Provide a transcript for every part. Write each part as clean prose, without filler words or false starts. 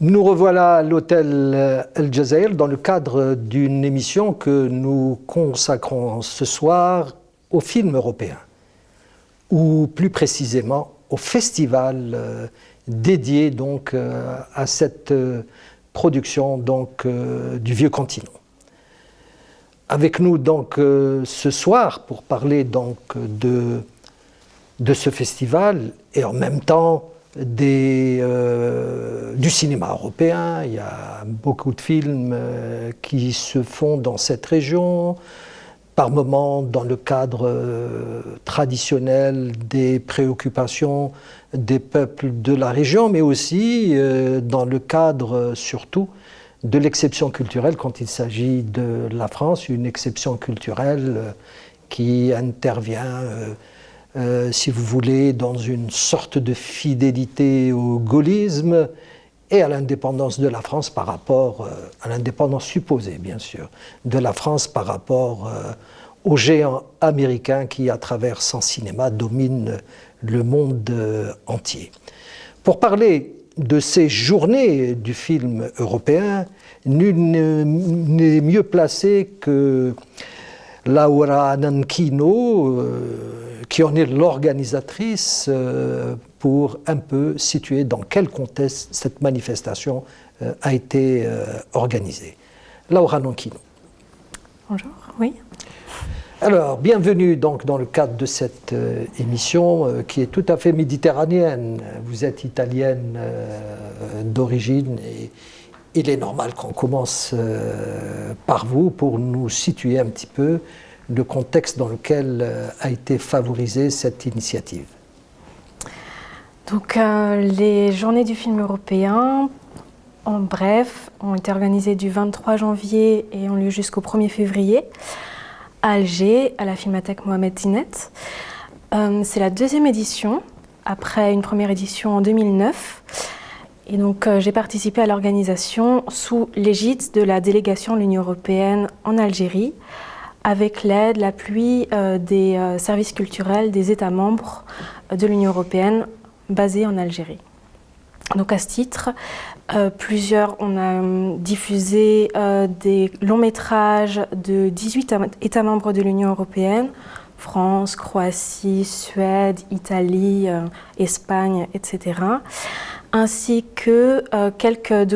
Nous revoilà à l'hôtel El Jazair dans le cadre d'une émission que nous consacrons ce soir aux films européens, ou plus précisément au festival dédié donc à cette production donc du Vieux Continent. Avec nous donc ce soir pour parler donc de ce festival et en même temps du cinéma européen. Il y a beaucoup de films qui se font dans cette région, par moments dans le cadre traditionnel des préoccupations des peuples de la région, mais aussi dans le cadre surtout de l'exception culturelle quand il s'agit de la France, une exception culturelle qui intervient si vous voulez, dans une sorte de fidélité au gaullisme et à l'indépendance de la France par rapport à l'indépendance supposée, bien sûr, de la France par rapport aux géants américains qui, à travers son cinéma, dominent le monde entier. Pour parler de ces journées du film européen, nul n'est mieux placé que Laura Nanchino, qui en est l'organisatrice, pour un peu situer dans quel contexte cette manifestation a été organisée. Laura Nanchino. Bonjour, oui. Alors, bienvenue donc dans le cadre de cette émission qui est tout à fait méditerranéenne. Vous êtes italienne d'origine et il est normal qu'on commence par vous pour nous situer un petit peu le contexte dans lequel a été favorisée cette initiative. Donc, les journées du film européen, en bref, ont été organisées du 23 janvier et ont lieu jusqu'au 1er février à Alger, à la Filmathèque Mohamed Zinette. C'est la deuxième édition, après une première édition en 2009. Et donc, j'ai participé à l'organisation sous l'égide de la délégation de l'Union européenne en Algérie, avec l'aide, l'appui des services culturels des États membres de l'Union européenne basés en Algérie. Donc à ce titre, on a diffusé des longs métrages de 18 États membres de l'Union européenne, France, Croatie, Suède, Italie, Espagne, etc., ainsi que quelques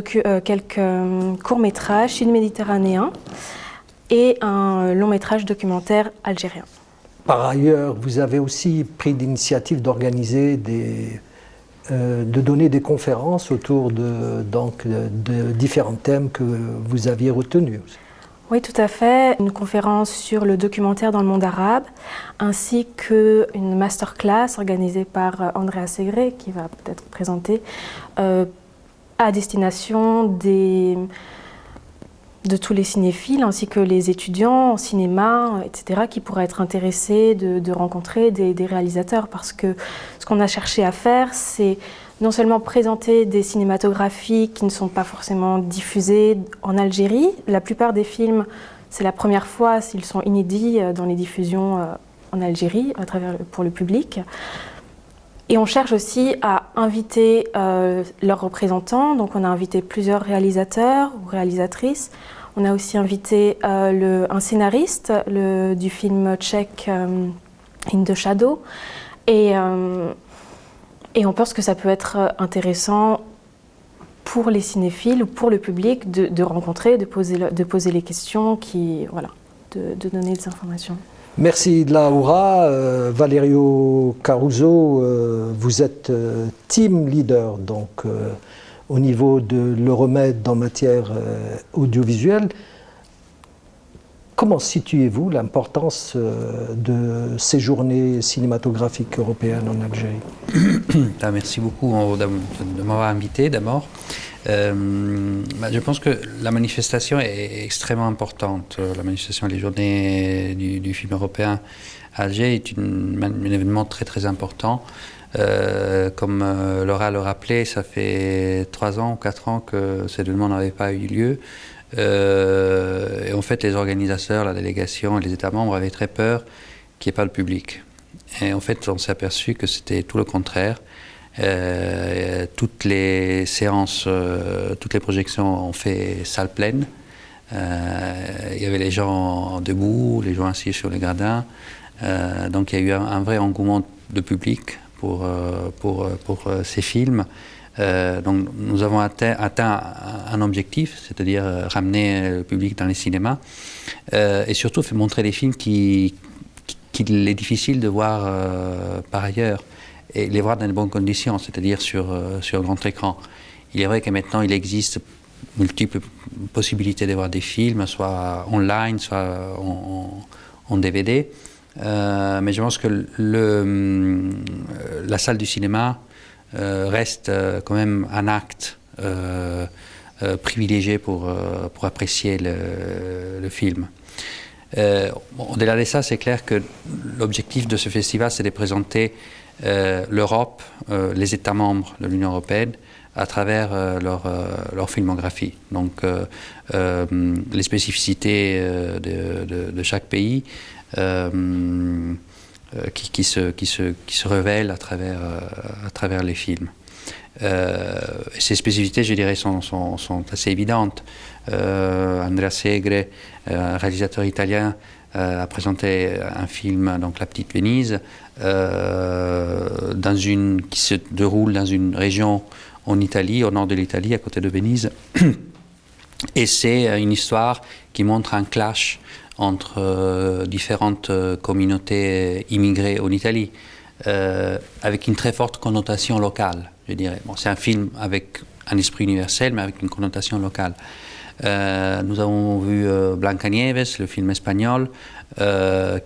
courts-métrages sud-méditerranéens et un long-métrage documentaire algérien. Par ailleurs, vous avez aussi pris l'initiative d'organiser de donner des conférences autour de différents thèmes que vous aviez retenus. Oui, tout à fait. Une conférence sur le documentaire dans le monde arabe, ainsi qu'une masterclass organisée par Andrea Segre, qui va peut-être présenter, à destination de tous les cinéphiles, ainsi que les étudiants en cinéma, etc., qui pourraient être intéressés de rencontrer des réalisateurs. Parce que ce qu'on a cherché à faire, c'est non seulement présenter des cinématographies qui ne sont pas forcément diffusées en Algérie. La plupart des films, c'est la première fois s'ils sont inédits dans les diffusions en Algérie, pour le public. Et on cherche aussi à inviter leurs représentants. Donc on a invité plusieurs réalisateurs ou réalisatrices. On a aussi invité un scénariste du film tchèque In the Shadow. Et on pense que ça peut être intéressant pour les cinéphiles ou pour le public de rencontrer, de poser les questions, de donner des informations. Merci Laura. Valerio Caruso, vous êtes team leader donc, au niveau de l'Euromed en matière audiovisuelle. Comment situez-vous l'importance de ces journées cinématographiques européennes en Algérie? Merci beaucoup de m'avoir invité d'abord. Je pense que la manifestation est extrêmement importante. La manifestation des journées du film européen à Alger est un événement très très important. Comme Laura le rappelait, ça fait 3 ans ou 4 ans que cet événement n'avait pas eu lieu. Et en fait, les organisateurs, la délégation et les États membres avaient très peur qu'il n'y ait pas le public. Et en fait, on s'est aperçu que c'était tout le contraire. Toutes les séances, toutes les projections ont fait salle pleine. Il y avait les gens debout, les gens assis sur les gradins. Donc il y a eu un vrai engouement de public pour ces films. Donc nous avons atteint un objectif, c'est-à-dire ramener le public dans les cinémas et surtout fait montrer des films qu'il est difficile de voir par ailleurs et les voir dans de bonnes conditions, c'est-à-dire sur grand écran. Il est vrai que maintenant il existe multiples possibilités de voir des films, soit online, soit en DVD. Mais je pense que la salle du cinéma reste quand même un acte privilégié pour apprécier le film. Au-delà de ça, c'est clair que l'objectif de ce festival, c'est de présenter l'Europe, les États membres de l'Union européenne, à travers leur filmographie. Donc les spécificités de chaque pays qui se révèlent à travers les films. Ces spécificités, je dirais, sont assez évidentes. Andrea Segre, un réalisateur italien, a présenté un film, donc La Petite Venise, qui se déroule dans une région en Italie, au nord de l'Italie, à côté de Venise. Et c'est une histoire qui montre un clash entre différentes communautés immigrées en Italie, avec une très forte connotation locale, je dirais. Bon, c'est un film avec un esprit universel, mais avec une connotation locale. Nous avons vu Blancanieves, le film espagnol,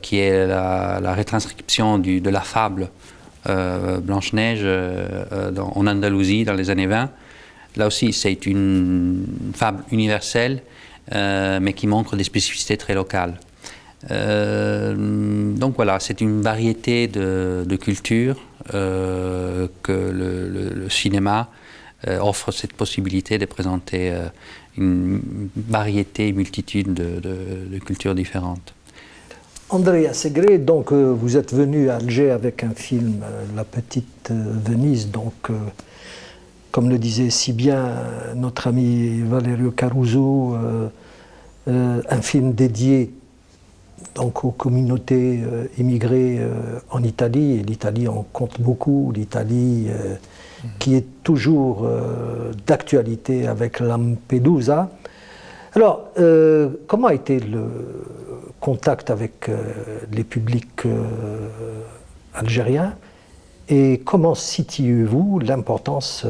qui est la retranscription de la fable Blanche-Neige en Andalousie dans les années 20. Là aussi, c'est une fable universelle, mais qui montre des spécificités très locales. Donc voilà, c'est une variété de cultures que le cinéma offre cette possibilité de présenter une variété, une multitude de cultures différentes. Andrea Segre, donc vous êtes venu à Alger avec un film, La Petite Venise, donc comme le disait si bien notre ami Valerio Caruso, un film dédié donc aux communautés immigrées en Italie. Et l'Italie en compte beaucoup, l'Italie qui est toujours d'actualité avec Lampedusa. Alors, comment a été le contact avec les publics algériens et comment situez-vous l'importance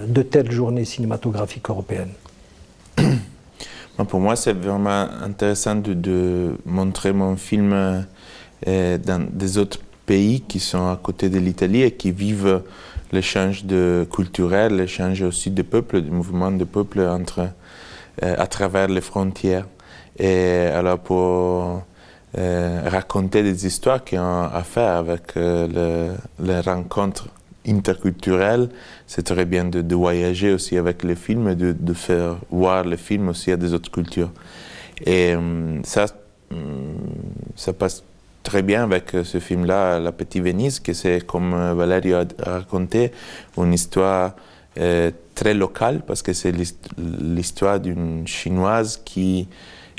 de telles journées cinématographiques européennes? Pour moi, c'est vraiment intéressant de montrer mon film dans des autres pays qui sont à côté de l'Italie et qui vivent l'échange culturel, l'échange aussi de peuples, du mouvement de peuples à travers les frontières. Et alors pour raconter des histoires qui ont à faire avec les rencontres interculturelles, c'est très bien de voyager aussi avec les films et de faire voir les films aussi à des autres cultures. Et ça passe très bien avec ce film-là, La Petite Venise, que c'est, comme Valerio a raconté, une histoire très locale, parce que c'est l'histoire d'une Chinoise qui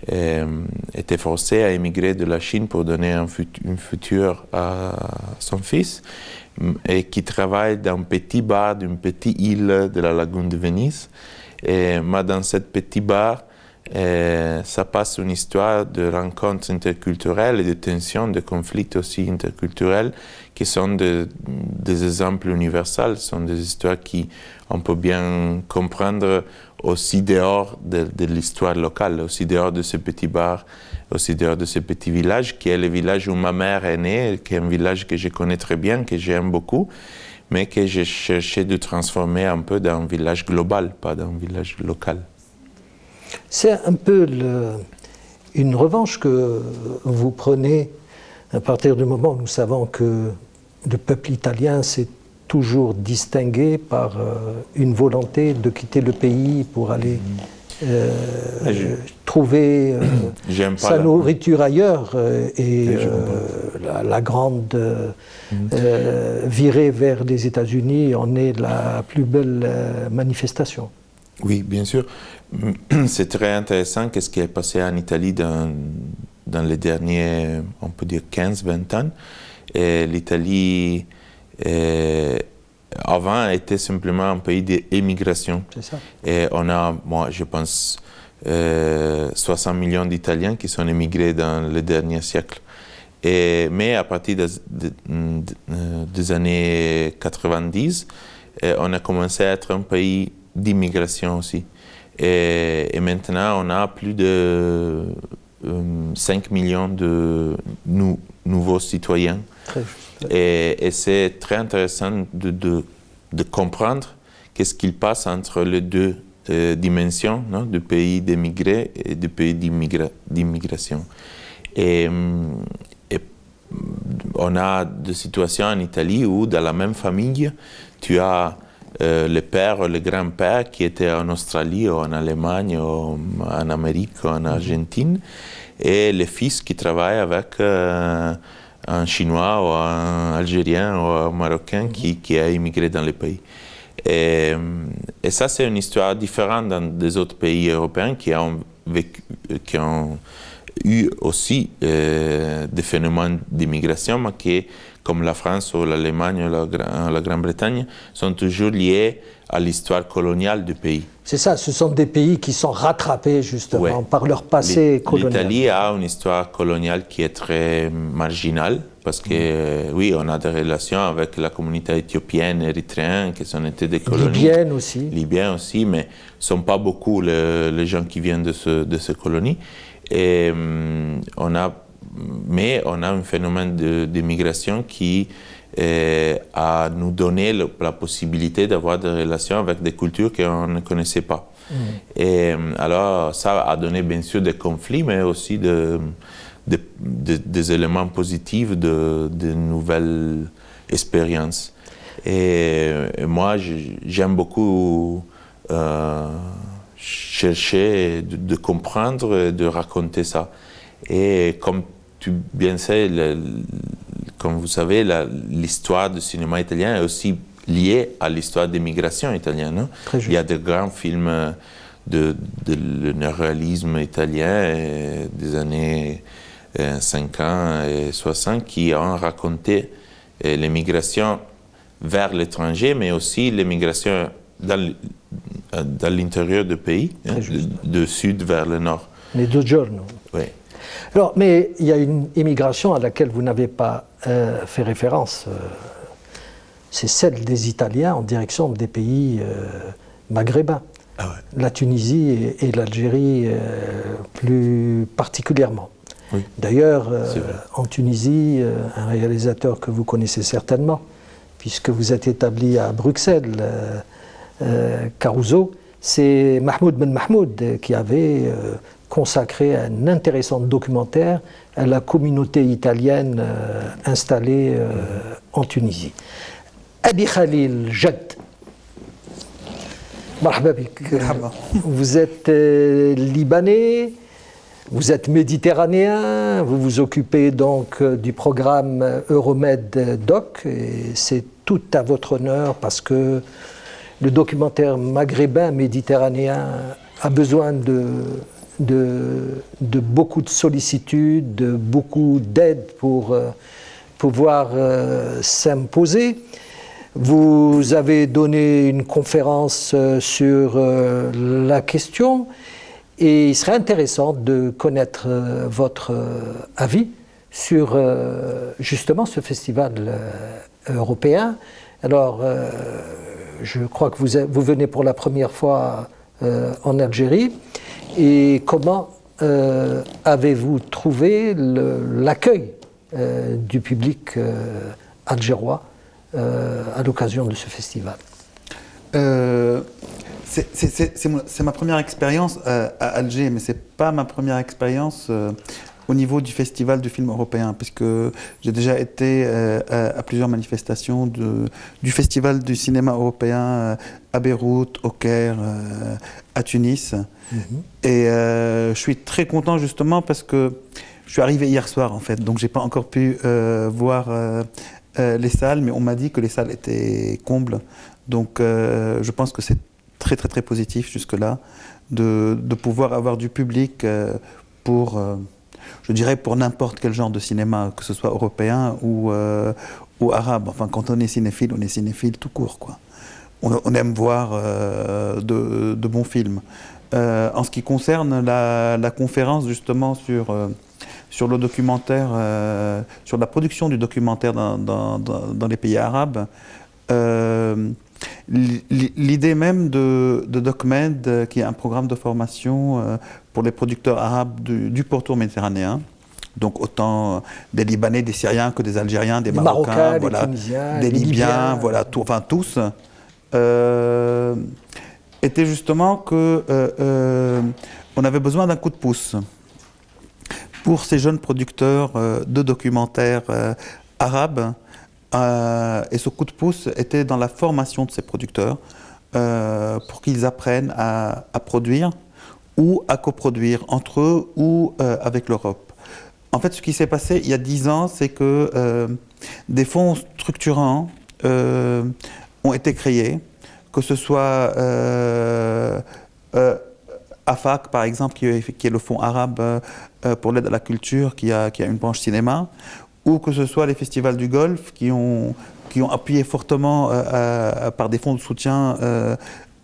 était forcée à émigrer de la Chine pour donner un futur à son fils, et qui travaille dans un petit bar d'une petite île de la lagune de Venise. Et moi, dans cette petite bar, ça passe une histoire de rencontres interculturelles et de tensions, de conflits aussi interculturels, qui sont des exemples universels, sont des histoires qu'on peut bien comprendre aussi dehors de l'histoire locale, aussi dehors de ce petit bar, aussi dehors de ce petit village, qui est le village où ma mère est née, qui est un village que je connais très bien, que j'aime beaucoup, mais que j'ai cherché de transformer un peu dans un village global, pas dans un village local. C'est un peu une revanche que vous prenez à partir du moment où nous savons que le peuple italien s'est toujours distingué par une volonté de quitter le pays pour aller trouver sa nourriture ailleurs et la grande virée vers les États-Unis en est la plus belle manifestation. Oui, bien sûr. C'est très intéressant ce qui est passé en Italie dans les derniers, on peut dire, 15-20 ans. L'Italie, avant, était simplement un pays d'immigration. C'est ça. Et on a, moi, je pense, 60 millions d'Italiens qui sont émigrés dans le dernier siècle. Mais à partir des années 90, on a commencé à être un pays d'immigration aussi. Et maintenant, on a plus de 5 millions de nouveaux citoyens. Très juste. Et c'est très intéressant de comprendre qu'est-ce qu'il passe entre les deux dimensions, non, du pays d'émigrés et du pays d'immigration. Et on a des situations en Italie où, dans la même famille, tu as le père ou le grand-père qui était en Australie ou en Allemagne ou en Amérique ou en Argentine, et le fils qui travaille avec un Chinois ou un Algérien ou un Marocain qui a immigré dans le pays. Et ça, c'est une histoire différente dans des autres pays européens qui ont eu aussi des phénomènes d'immigration, mais qui, comme la France ou l'Allemagne ou la Grande-Bretagne, sont toujours liés à l'histoire coloniale du pays. C'est ça, ce sont des pays qui sont rattrapés justement par leur passé colonial. L'Italie a une histoire coloniale qui est très marginale, parce que oui, on a des relations avec la communauté éthiopienne, érythréenne, qui sont été des colonies. Libyenne aussi. Libyenne aussi, mais ne sont pas beaucoup les gens qui viennent de ces colonies. Et on a un phénomène d'immigration qui a nous donné la possibilité d'avoir des relations avec des cultures qu'on ne connaissait pas. Et alors, ça a donné bien sûr des conflits, mais aussi des éléments positifs, de nouvelles expériences. Et moi, j'aime beaucoup chercher de comprendre et de raconter ça. Et comme tu bien sais, comme vous savez, l'histoire du cinéma italien est aussi liée à l'histoire des migrations italiennes. Non? Il y a de grands films de néoréalisme italien des années 50 et 60 qui ont raconté l'émigration vers l'étranger, mais aussi l'émigration dans l'intérieur du pays, du sud vers le nord. Les deux giorni. Oui. Alors, mais il y a une immigration à laquelle vous n'avez pas fait référence. C'est celle des Italiens en direction des pays maghrébins. Ah ouais. La Tunisie et l'Algérie plus particulièrement. Oui. D'ailleurs, en Tunisie, un réalisateur que vous connaissez certainement, puisque vous êtes établi à Bruxelles, Caruso, c'est Mahmoud Ben Mahmoud qui avait consacré un intéressant documentaire à la communauté italienne installée en Tunisie. Abi Khalil Jad, marhaba bik. Vous êtes libanais, vous êtes méditerranéen, vous vous occupez donc du programme Euromed Doc, et c'est tout à votre honneur parce que le documentaire maghrébin méditerranéen a besoin de beaucoup de sollicitude, de beaucoup d'aide pour pouvoir s'imposer. Vous avez donné une conférence sur la question et il serait intéressant de connaître votre avis sur justement ce festival européen. Alors, je crois que vous venez pour la première fois en Algérie. Et comment avez-vous trouvé l'accueil du public algérois à l'occasion de ce festival? C'est ma première expérience à Alger, mais ce n'est pas ma première expérience au niveau du festival du film européen, puisque j'ai déjà été à plusieurs manifestations du festival du cinéma européen à Beyrouth, au Caire, à Tunis. Et je suis très content justement parce que je suis arrivé hier soir en fait, donc j'ai pas encore pu voir les salles, mais on m'a dit que les salles étaient combles. Donc je pense que c'est très très très positif jusque-là de pouvoir avoir du public pour, je dirais, pour n'importe quel genre de cinéma, que ce soit européen ou arabe. Enfin, quand on est cinéphile tout court, quoi. On aime voir de bons films. En ce qui concerne la conférence justement sur le documentaire, sur la production du documentaire dans les pays arabes, l'idée même de DocMed, qui est un programme de formation pour les producteurs arabes du pourtour méditerranéen, donc autant des Libanais, des Syriens que des Algériens, des Marocains, voilà, des Tunisiens, des Libyens, voilà, enfin tous, était justement que on avait besoin d'un coup de pouce pour ces jeunes producteurs de documentaires arabes. Et ce coup de pouce était dans la formation de ces producteurs pour qu'ils apprennent à produire ou à coproduire entre eux ou avec l'Europe. En fait, ce qui s'est passé il y a 10 ans, c'est que des fonds structurants ont été créés, que ce soit AFAC, par exemple, qui est le fonds arabe pour l'aide à la culture, qui a une branche cinéma, ou que ce soit les festivals du Golfe qui ont appuyé fortement par des fonds de soutien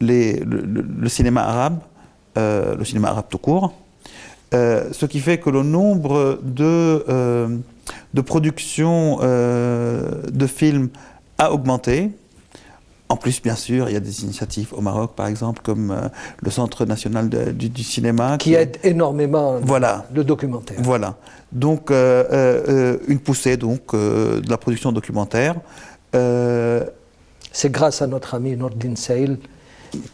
le cinéma arabe tout court. Ce qui fait que le nombre de productions de films a augmenté. En plus, bien sûr, il y a des initiatives au Maroc, par exemple, comme le Centre national du cinéma. Qui aide énormément voilà, le documentaire. Voilà. Donc, une poussée de la production documentaire. C'est grâce à notre ami Nordin Seil,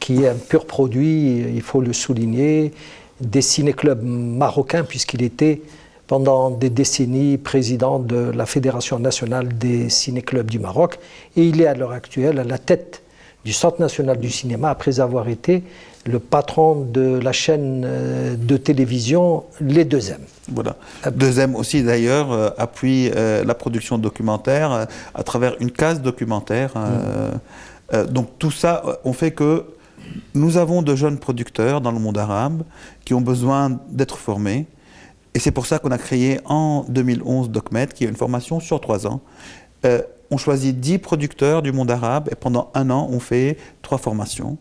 qui est un pur produit, il faut le souligner, des ciné-clubs marocains, puisqu'il était pendant des décennies président de la Fédération nationale des ciné-clubs du Maroc, et il est à l'heure actuelle à la tête du Centre national du cinéma, après avoir été le patron de la chaîne de télévision Les 2M. Voilà. 2M aussi d'ailleurs appuie la production documentaire à travers une case documentaire. Donc tout ça, on fait que nous avons de jeunes producteurs dans le monde arabe qui ont besoin d'être formés. Et c'est pour ça qu'on a créé en 2011 DocMed, qui est une formation sur 3 ans. On choisit 10 producteurs du monde arabe et pendant 1 an, on fait 3 formations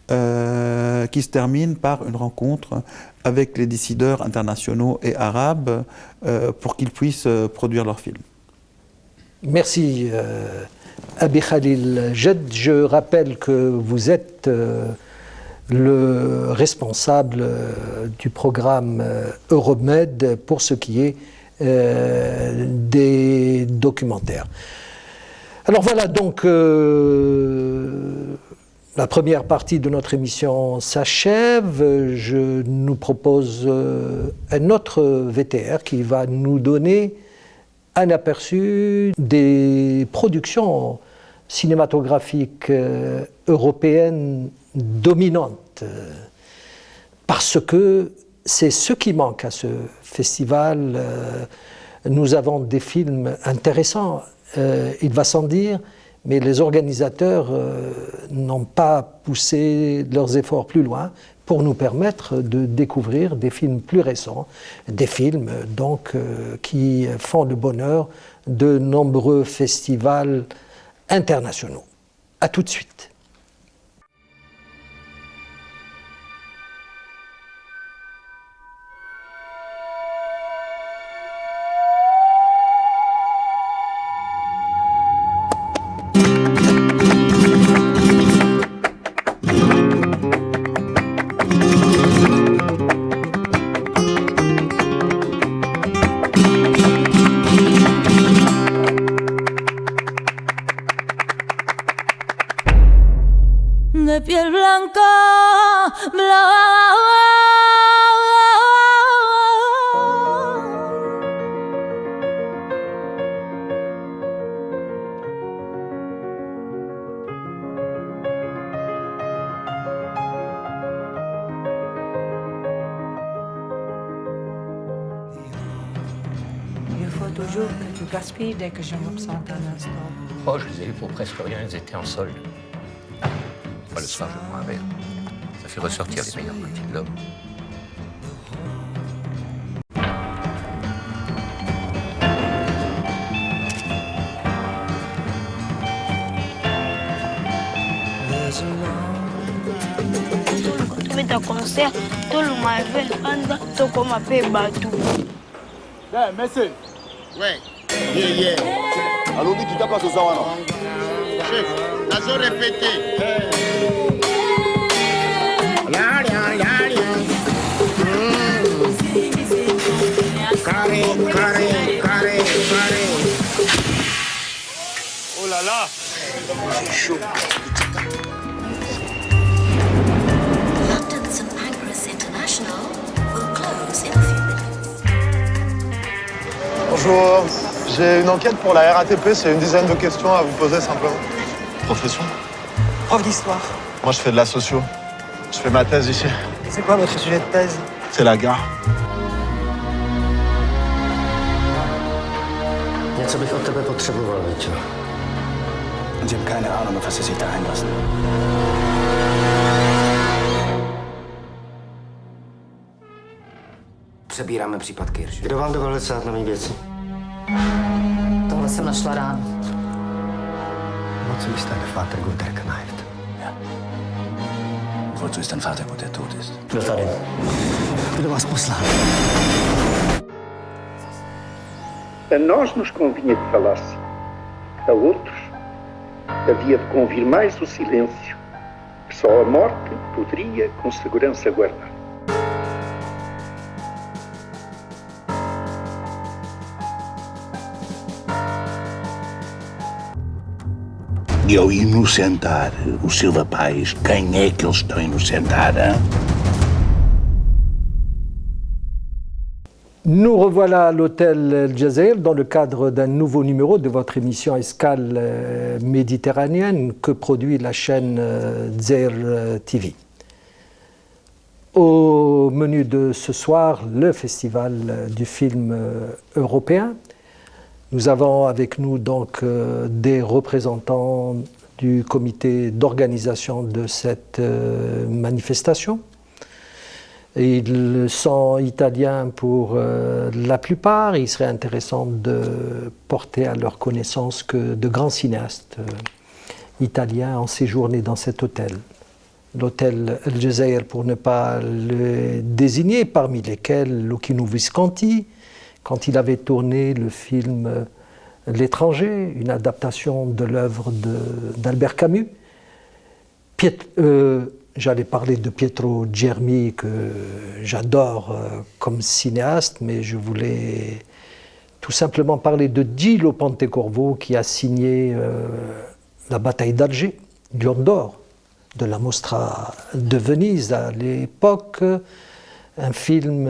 qui se terminent par une rencontre avec les décideurs internationaux et arabes pour qu'ils puissent produire leurs films. Merci Abi Khalil Jed. Je rappelle que vous êtes le responsable du programme Euromed pour ce qui est des documentaires. Alors voilà, donc la première partie de notre émission s'achève. Je nous propose un autre VTR qui va nous donner un aperçu des productions cinématographiques européennes dominantes, parce que c'est ce qui manque à ce festival. Nous avons des films intéressants, il va sans dire, mais les organisateurs n'ont pas poussé leurs efforts plus loin pour nous permettre de découvrir des films plus récents, des films donc qui font le bonheur de nombreux festivals internationaux. À tout de suite. De piel blanca, blanca. toujours que tu gaspilles dès que je m'absente un instant. Oh, je les ai eus pour presque rien, ils étaient en solde. Moi, le soir, je bois un verre. Ça fait ressortir les meilleurs côtés de l'homme. Meta concert, tout le Marvel, anda, tout comme un peu bateau. Eh, monsieur. Ouais. Yeah. Alors, tu t'as pas ce soir, non? Chef, la zone répétée. Carré. Oh là là. C'est chaud. Bonjour, j'ai une enquête pour la RATP, c'est une dizaine de questions à vous poser simplement. Profession? Prof d'histoire. Moi je fais de la socio. Je fais ma thèse ici. C'est quoi votre sujet de thèse? C'est la gare. Něco bych od tebe potřeboval, Víťo. Jim, keine Ahnung, auf was Sie sich da einlassen. Přebíráme případ Kirsch. Kdo vám dovolil sát na mý věci? Tohle jsem našla ráno. Wozu ist dein Vater Gunther gekneift? Ja. Wozu ist dein Vater gut, der tot ist? Kdo tady? Kdo vás poslal? A nós nos convinha que falasse. A outros havia de convir mais o silêncio, que só a morte poderia com segurança guardar. E ao inocentar o Silva Pais, quem é que eles estão a inocentar, hein? Nous revoilà à l'hôtel El Jazeera dans le cadre d'un nouveau numéro de votre émission Escale méditerranéenne que produit la chaîne Zair TV. Au menu de ce soir, le festival du film européen. Nous avons avec nous donc des représentants du comité d'organisation de cette manifestation. Ils sont italiens pour la plupart. Il serait intéressant de porter à leur connaissance que de grands cinéastes italiens ont séjourné dans cet hôtel. L'hôtel El Jazeera, pour ne pas le désigner, parmi lesquels Luchino Visconti, quand il avait tourné le film L'étranger, une adaptation de l'œuvre d'Albert Camus. J'allais parler de Pietro Germi, que j'adore comme cinéaste, mais je voulais tout simplement parler de Gillo Pontecorvo, qui a signé La bataille d'Alger, Lion d'or, de la Mostra de Venise à l'époque. Un film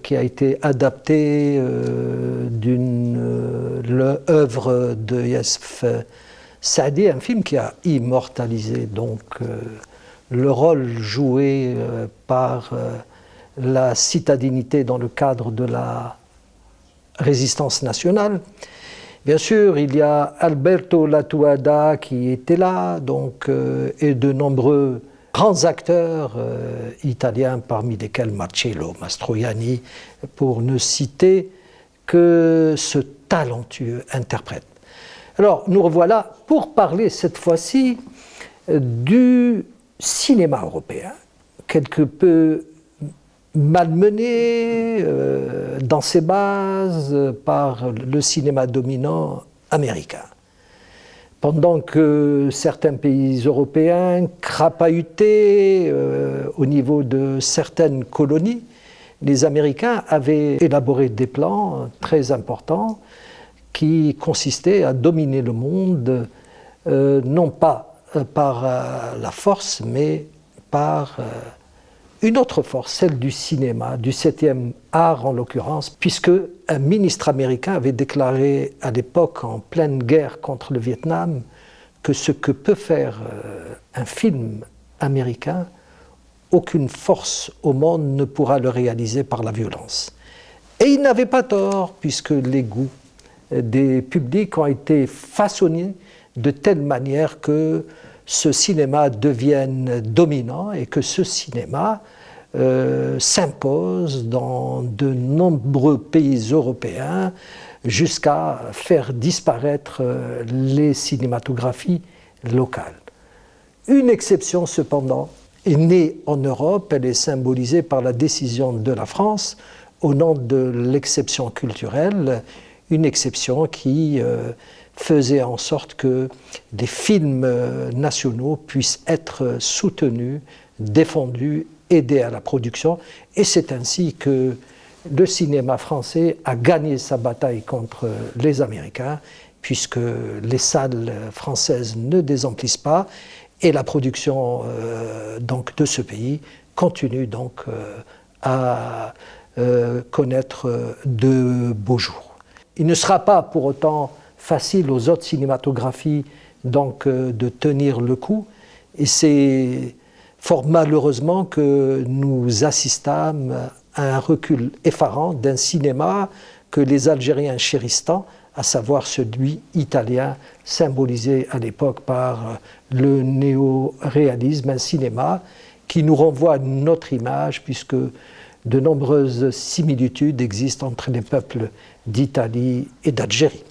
qui a été adapté d'une œuvre de Youssef Saadi, un film qui a immortalisé donc le rôle joué par la citadinité dans le cadre de la résistance nationale. Bien sûr, il y a Alberto Lattuada qui était là, donc, et de nombreux grands acteurs italiens, parmi lesquels Marcello Mastroianni, pour ne citer que ce talentueux interprète. Alors, nous revoilà pour parler cette fois-ci du cinéma européen, quelque peu malmené dans ses bases par le cinéma dominant américain. Pendant que certains pays européens crapahutaient au niveau de certaines colonies, les Américains avaient élaboré des plans très importants qui consistaient à dominer le monde, non pas par la force, mais par une autre force, celle du cinéma, du 7e art en l'occurrence, puisque un ministre américain avait déclaré à l'époque, en pleine guerre contre le Vietnam, que ce que peut faire un film américain, aucune force au monde ne pourra le réaliser par la violence. Et il n'avait pas tort, puisque les goûts des publics ont été façonnés de telle manière que ce cinéma devienne dominant et que ce cinéma s'impose dans de nombreux pays européens jusqu'à faire disparaître les cinématographies locales. Une exception cependant est née en Europe, elle est symbolisée par la décision de la France au nom de l'exception culturelle, une exception qui faisait en sorte que des films nationaux puissent être soutenus, défendus, aidés à la production. Et c'est ainsi que le cinéma français a gagné sa bataille contre les Américains, puisque les salles françaises ne désemplissent pas et la production donc, de ce pays continue donc à connaître de beaux jours. Il ne sera pas pour autant facile aux autres cinématographies donc, de tenir le coup, et c'est fort malheureusement que nous assistâmes à un recul effarant d'un cinéma que les Algériens chérissent tant, à savoir celui italien, symbolisé à l'époque par le néo-réalisme, un cinéma qui nous renvoie à notre image, puisque de nombreuses similitudes existent entre les peuples d'Italie et d'Algérie.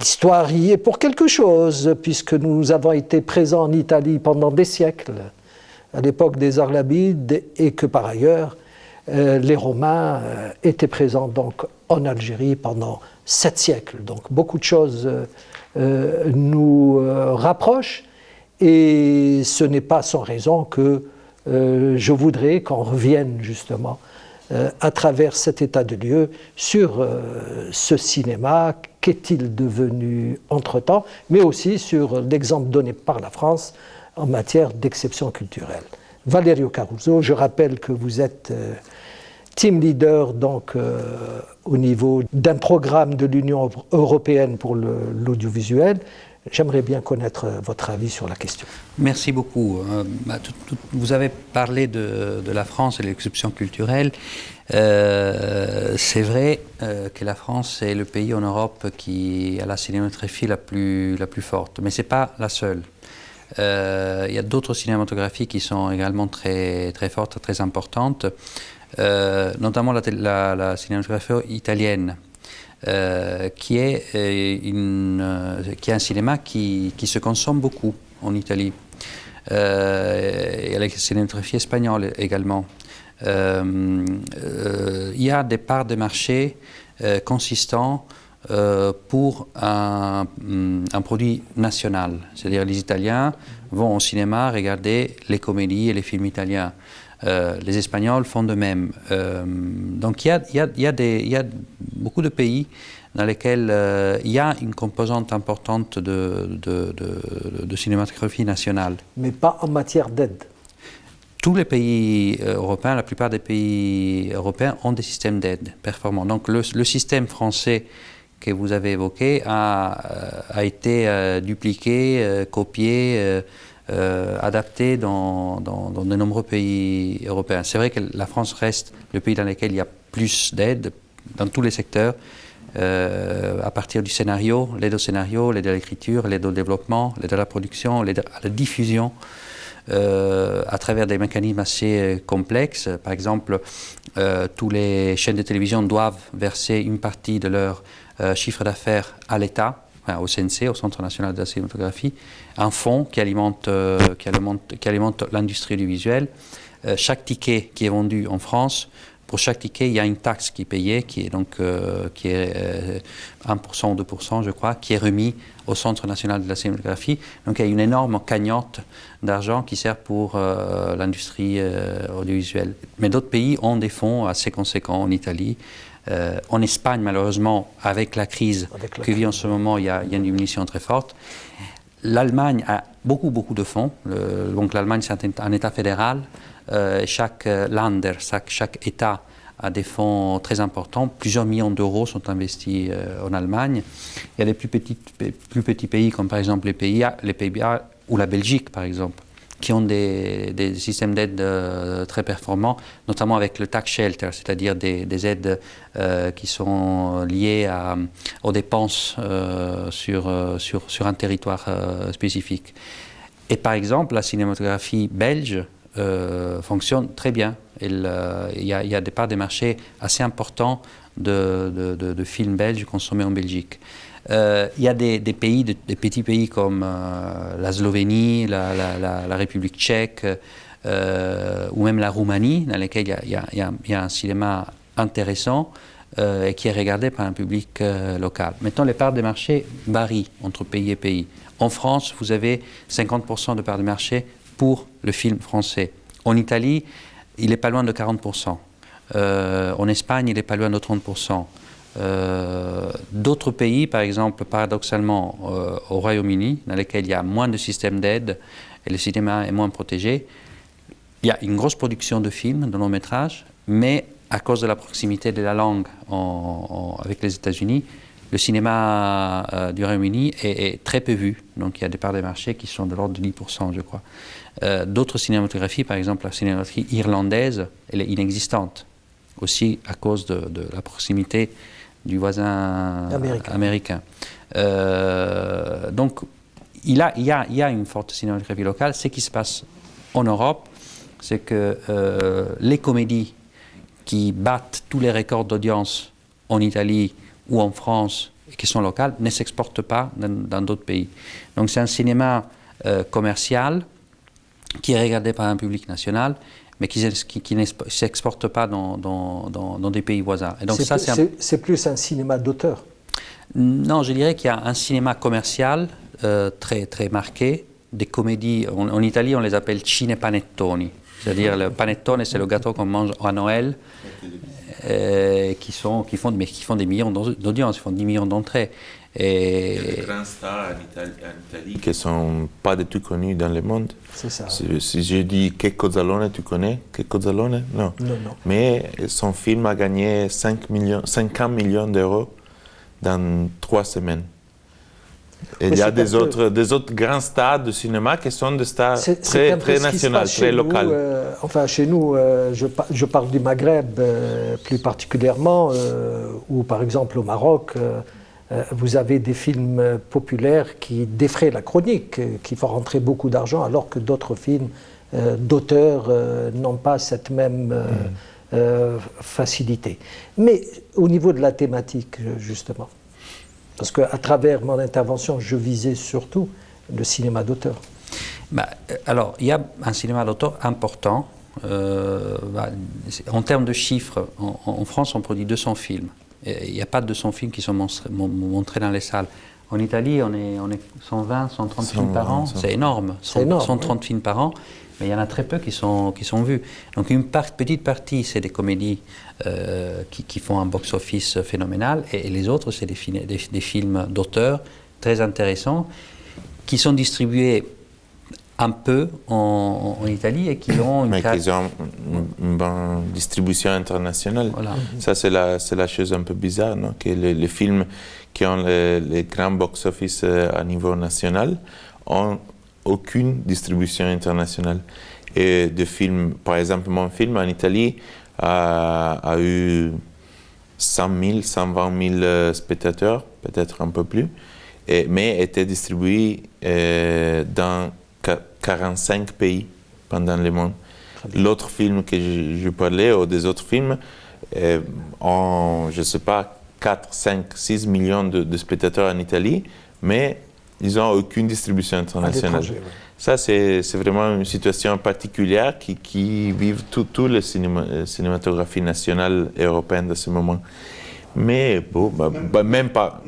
L'histoire y est pour quelque chose, puisque nous avons été présents en Italie pendant des siècles, à l'époque des Arlabides, et que par ailleurs, les Romains étaient présents donc en Algérie pendant 7 siècles. Donc beaucoup de choses nous rapprochent, et ce n'est pas sans raison que je voudrais qu'on revienne justement à travers cet état de lieu sur ce cinéma, qu'est-il devenu entre-temps, mais aussi sur l'exemple donné par la France en matière d'exception culturelle. Valerio Caruso, je rappelle que vous êtes team leader donc, au niveau d'un programme de l'Union européenne pour l'audiovisuel. J'aimerais bien connaître votre avis sur la question. Merci beaucoup. Vous avez parlé de la France et de l'exception culturelle. C'est vrai que la France est le pays en Europe qui a la cinématographie la plus forte, mais ce n'est pas la seule. Il y a d'autres cinématographies qui sont également très, très fortes, très importantes, notamment la cinématographie italienne. Qui est un cinéma qui se consomme beaucoup en Italie. Il y a la cinématographie espagnole également. Il y a des parts de marché consistants pour un produit national. C'est-à-dire les Italiens vont au cinéma regarder les comédies et les films italiens. Les Espagnols font de même. Donc il y a beaucoup de pays dans lesquels il y a une composante importante de cinématographie nationale. Mais pas en matière d'aide. Tous les pays européens, la plupart des pays européens ont des systèmes d'aide performants. Donc le système français que vous avez évoqué a été dupliqué, copié, adapté dans de nombreux pays européens. C'est vrai que la France reste le pays dans lequel il y a plus d'aide dans tous les secteurs, à partir du scénario, l'aide au scénario, l'aide à l'écriture, l'aide au développement, l'aide à la production, l'aide à la diffusion, à travers des mécanismes assez complexes. Par exemple, tous les chaînes de télévision doivent verser une partie de leur chiffre d'affaires à l'État, au CNC, au Centre national de la cinématographie, un fonds qui alimente l'industrie audiovisuelle. Chaque ticket qui est vendu en France, pour chaque ticket, il y a une taxe qui est payée, qui est 1% ou 2%, je crois, qui est remis au Centre national de la cinématographie. Donc il y a une énorme cagnotte d'argent qui sert pour l'industrie audiovisuelle. Mais d'autres pays ont des fonds assez conséquents, en Italie. En Espagne, malheureusement, avec la crise que vit en ce moment, il y a une diminution très forte. L'Allemagne a beaucoup de fonds. Donc l'Allemagne, c'est un État fédéral. Chaque Länder, chaque État a des fonds très importants. Plusieurs millions d'euros sont investis en Allemagne. Il y a des plus petits pays, comme par exemple les Pays-Bas ou la Belgique, par exemple, qui ont des systèmes d'aide très performants, notamment avec le tax shelter, c'est-à-dire des aides qui sont liées aux dépenses sur un territoire spécifique. Et par exemple, la cinématographie belge fonctionne très bien. Il y a des parts des marchés assez importants de films belges consommés en Belgique. Il y a des pays, des petits pays comme la Slovénie, la République tchèque ou même la Roumanie, dans lesquels il y a un cinéma intéressant et qui est regardé par un public local. Maintenant, les parts des marchés varient entre pays et pays. En France, vous avez 50% de parts de marché pour le film français. En Italie, il n'est pas loin de 40%. En Espagne, il n'est pas loin de 30%. D'autres pays, par exemple, paradoxalement, au Royaume-Uni, dans lesquels il y a moins de systèmes d'aide et le cinéma est moins protégé, il y a une grosse production de films, de longs métrages, mais à cause de la proximité de la langue avec les États-Unis, le cinéma du Royaume-Uni est très peu vu. Donc il y a des parts de marché qui sont de l'ordre de 10%, je crois. D'autres cinématographies, par exemple la cinématographie irlandaise, elle est inexistante, aussi à cause de la proximité du voisin américain. Donc il y a une forte cinématographie locale. Ce qui se passe en Europe, c'est que les comédies qui battent tous les records d'audience en Italie ou en France et qui sont locales ne s'exportent pas dans d'autres pays. Donc c'est un cinéma commercial qui est regardé par un public national, mais qui ne s'exporte pas dans des pays voisins. Et donc c'est plus un cinéma d'auteur. Non, je dirais qu'il y a un cinéma commercial très, très marqué, des comédies, en Italie on les appelle cinepanettoni, c'est-à-dire le panettone c'est le gâteau qu'on mange à Noël, qui font des millions d'audience, ils font 10 millions d'entrées. Et il y a des grands stars en Italie qui ne sont pas du tout connus dans le monde. C'est ça. Si je dis Checco Zalone, tu connais Checco Zalone? Non. Non. Mais son film a gagné 50 millions d'euros dans 3 semaines. Et il y a des autres grands stars de cinéma qui sont des stars très nationales, très locales. Enfin, chez nous, je parle du Maghreb plus particulièrement, où par exemple au Maroc, vous avez des films populaires qui défraient la chronique, qui font rentrer beaucoup d'argent, alors que d'autres films d'auteurs n'ont pas cette même facilité. Mais au niveau de la thématique, justement, parce qu'à travers mon intervention, je visais surtout le cinéma d'auteur. Alors, il y a un cinéma d'auteur important. En termes de chiffres, en France, on produit 200 films. Il n'y a pas de 200 films qui sont montrés dans les salles. En Italie, on est 120, 130 films par an. C'est énorme. 130 films par an, mais il y en a très peu qui sont vus. Donc une petite partie, c'est des comédies qui font un box-office phénoménal, et les autres, c'est des films d'auteur très intéressants, qui sont distribués un peu en Italie et qui ont une bonne distribution internationale. Voilà. Ça, c'est la chose un peu bizarre, non? Que les films qui ont les grands box-office à niveau national n'ont aucune distribution internationale. Et de films, par exemple, mon film en Italie a eu 100 000, 120 000 spectateurs, peut-être un peu plus, mais était distribué dans 45 pays pendant le monde. L'autre film que je parlais, ou des autres films, ont, je ne sais pas, 4, 5, 6 millions de spectateurs en Italie, mais ils n'ont aucune distribution internationale. Ça, c'est vraiment une situation particulière qui vivent toute la cinématographie nationale européenne de ce moment. Mais bon, même pas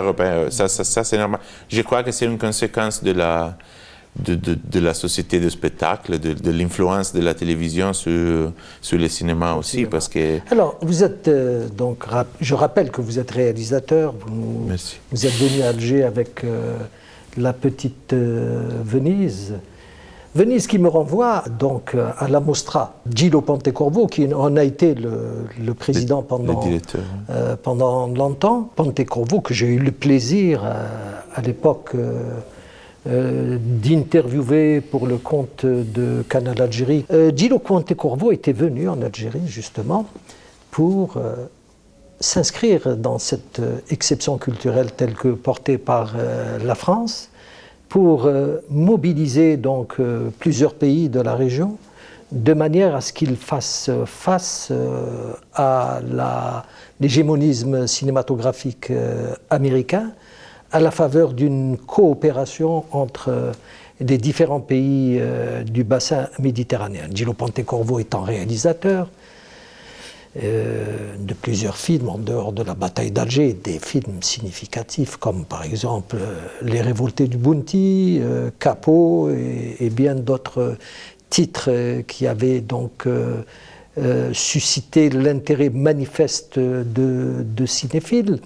européen. Ça c'est normal. Je crois que c'est une conséquence de la société de spectacle, de l'influence de la télévision sur le cinéma aussi. Parce que... Alors, vous êtes donc, je rappelle que vous êtes réalisateur. Vous êtes venu à Alger avec la petite Venise. Venise qui me renvoie donc à la Mostra. Gillo Pontecorvo, qui en a été le président pendant longtemps. Pontecorvo, que j'ai eu le plaisir à l'époque d'interviewer pour le compte de Canal Algérie. Gillo Pontecorvo était venu en Algérie justement pour s'inscrire dans cette exception culturelle telle que portée par la France, pour mobiliser donc plusieurs pays de la région de manière à ce qu'ils fassent face à l'hégémonisme cinématographique américain, à la faveur d'une coopération entre les différents pays du bassin méditerranéen. Gillo Pontecorvo étant réalisateur de plusieurs films en dehors de la bataille d'Alger, des films significatifs comme par exemple Les Révoltés du Bounty, Capo et bien d'autres titres qui avaient donc suscité l'intérêt manifeste de cinéphiles.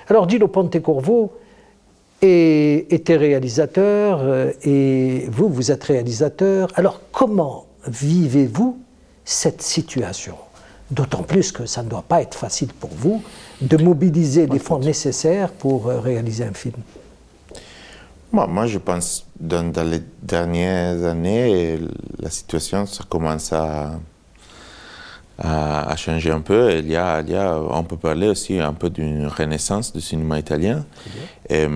Alors Gillo Pontecorvo était réalisateur et vous êtes réalisateur. Alors comment vivez-vous cette situation ? D'autant plus que ça ne doit pas être facile pour vous de mobiliser les fonds nécessaires pour réaliser un film. Moi, je pense dans les dernières années, la situation ça commence à changer un peu. On peut parler aussi un peu d'une renaissance du cinéma italien. Et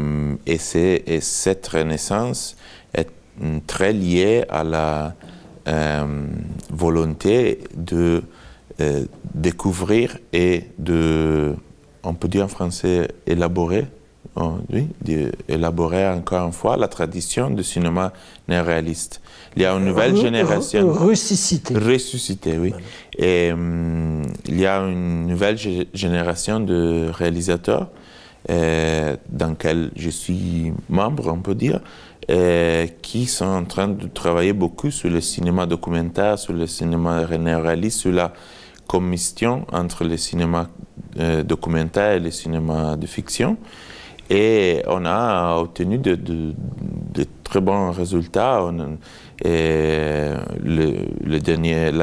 cette renaissance est très liée à la volonté de découvrir et de, on peut dire en français, élaborer encore une fois la tradition du cinéma néo-réaliste. Il y a une nouvelle génération... Ressuscité. Ressuscité, oui. Voilà. Et il y a une nouvelle génération de réalisateurs dans laquelle je suis membre, on peut dire, qui sont en train de travailler beaucoup sur le cinéma documentaire, sur le cinéma néo-réaliste, sur la commission entre le cinéma documentaire et le cinéma de fiction. Et on a obtenu de très bons résultats. La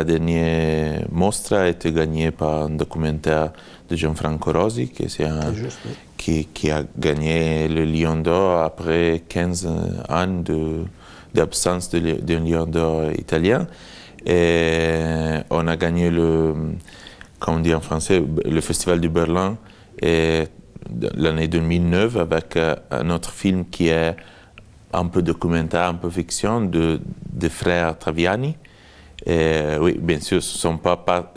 dernière Mostra a été gagnée par un documentaire de Gianfranco Rosi, qui a gagné le Lion d'Or après 15 ans d'absence d'un Lion d'Or italien. Et on a gagné comme on dit en français, le Festival de Berlin l'année 2009 avec un autre film qui est un peu documentaire, un peu fiction, des frères Traviani. Et, oui, bien sûr, ce ne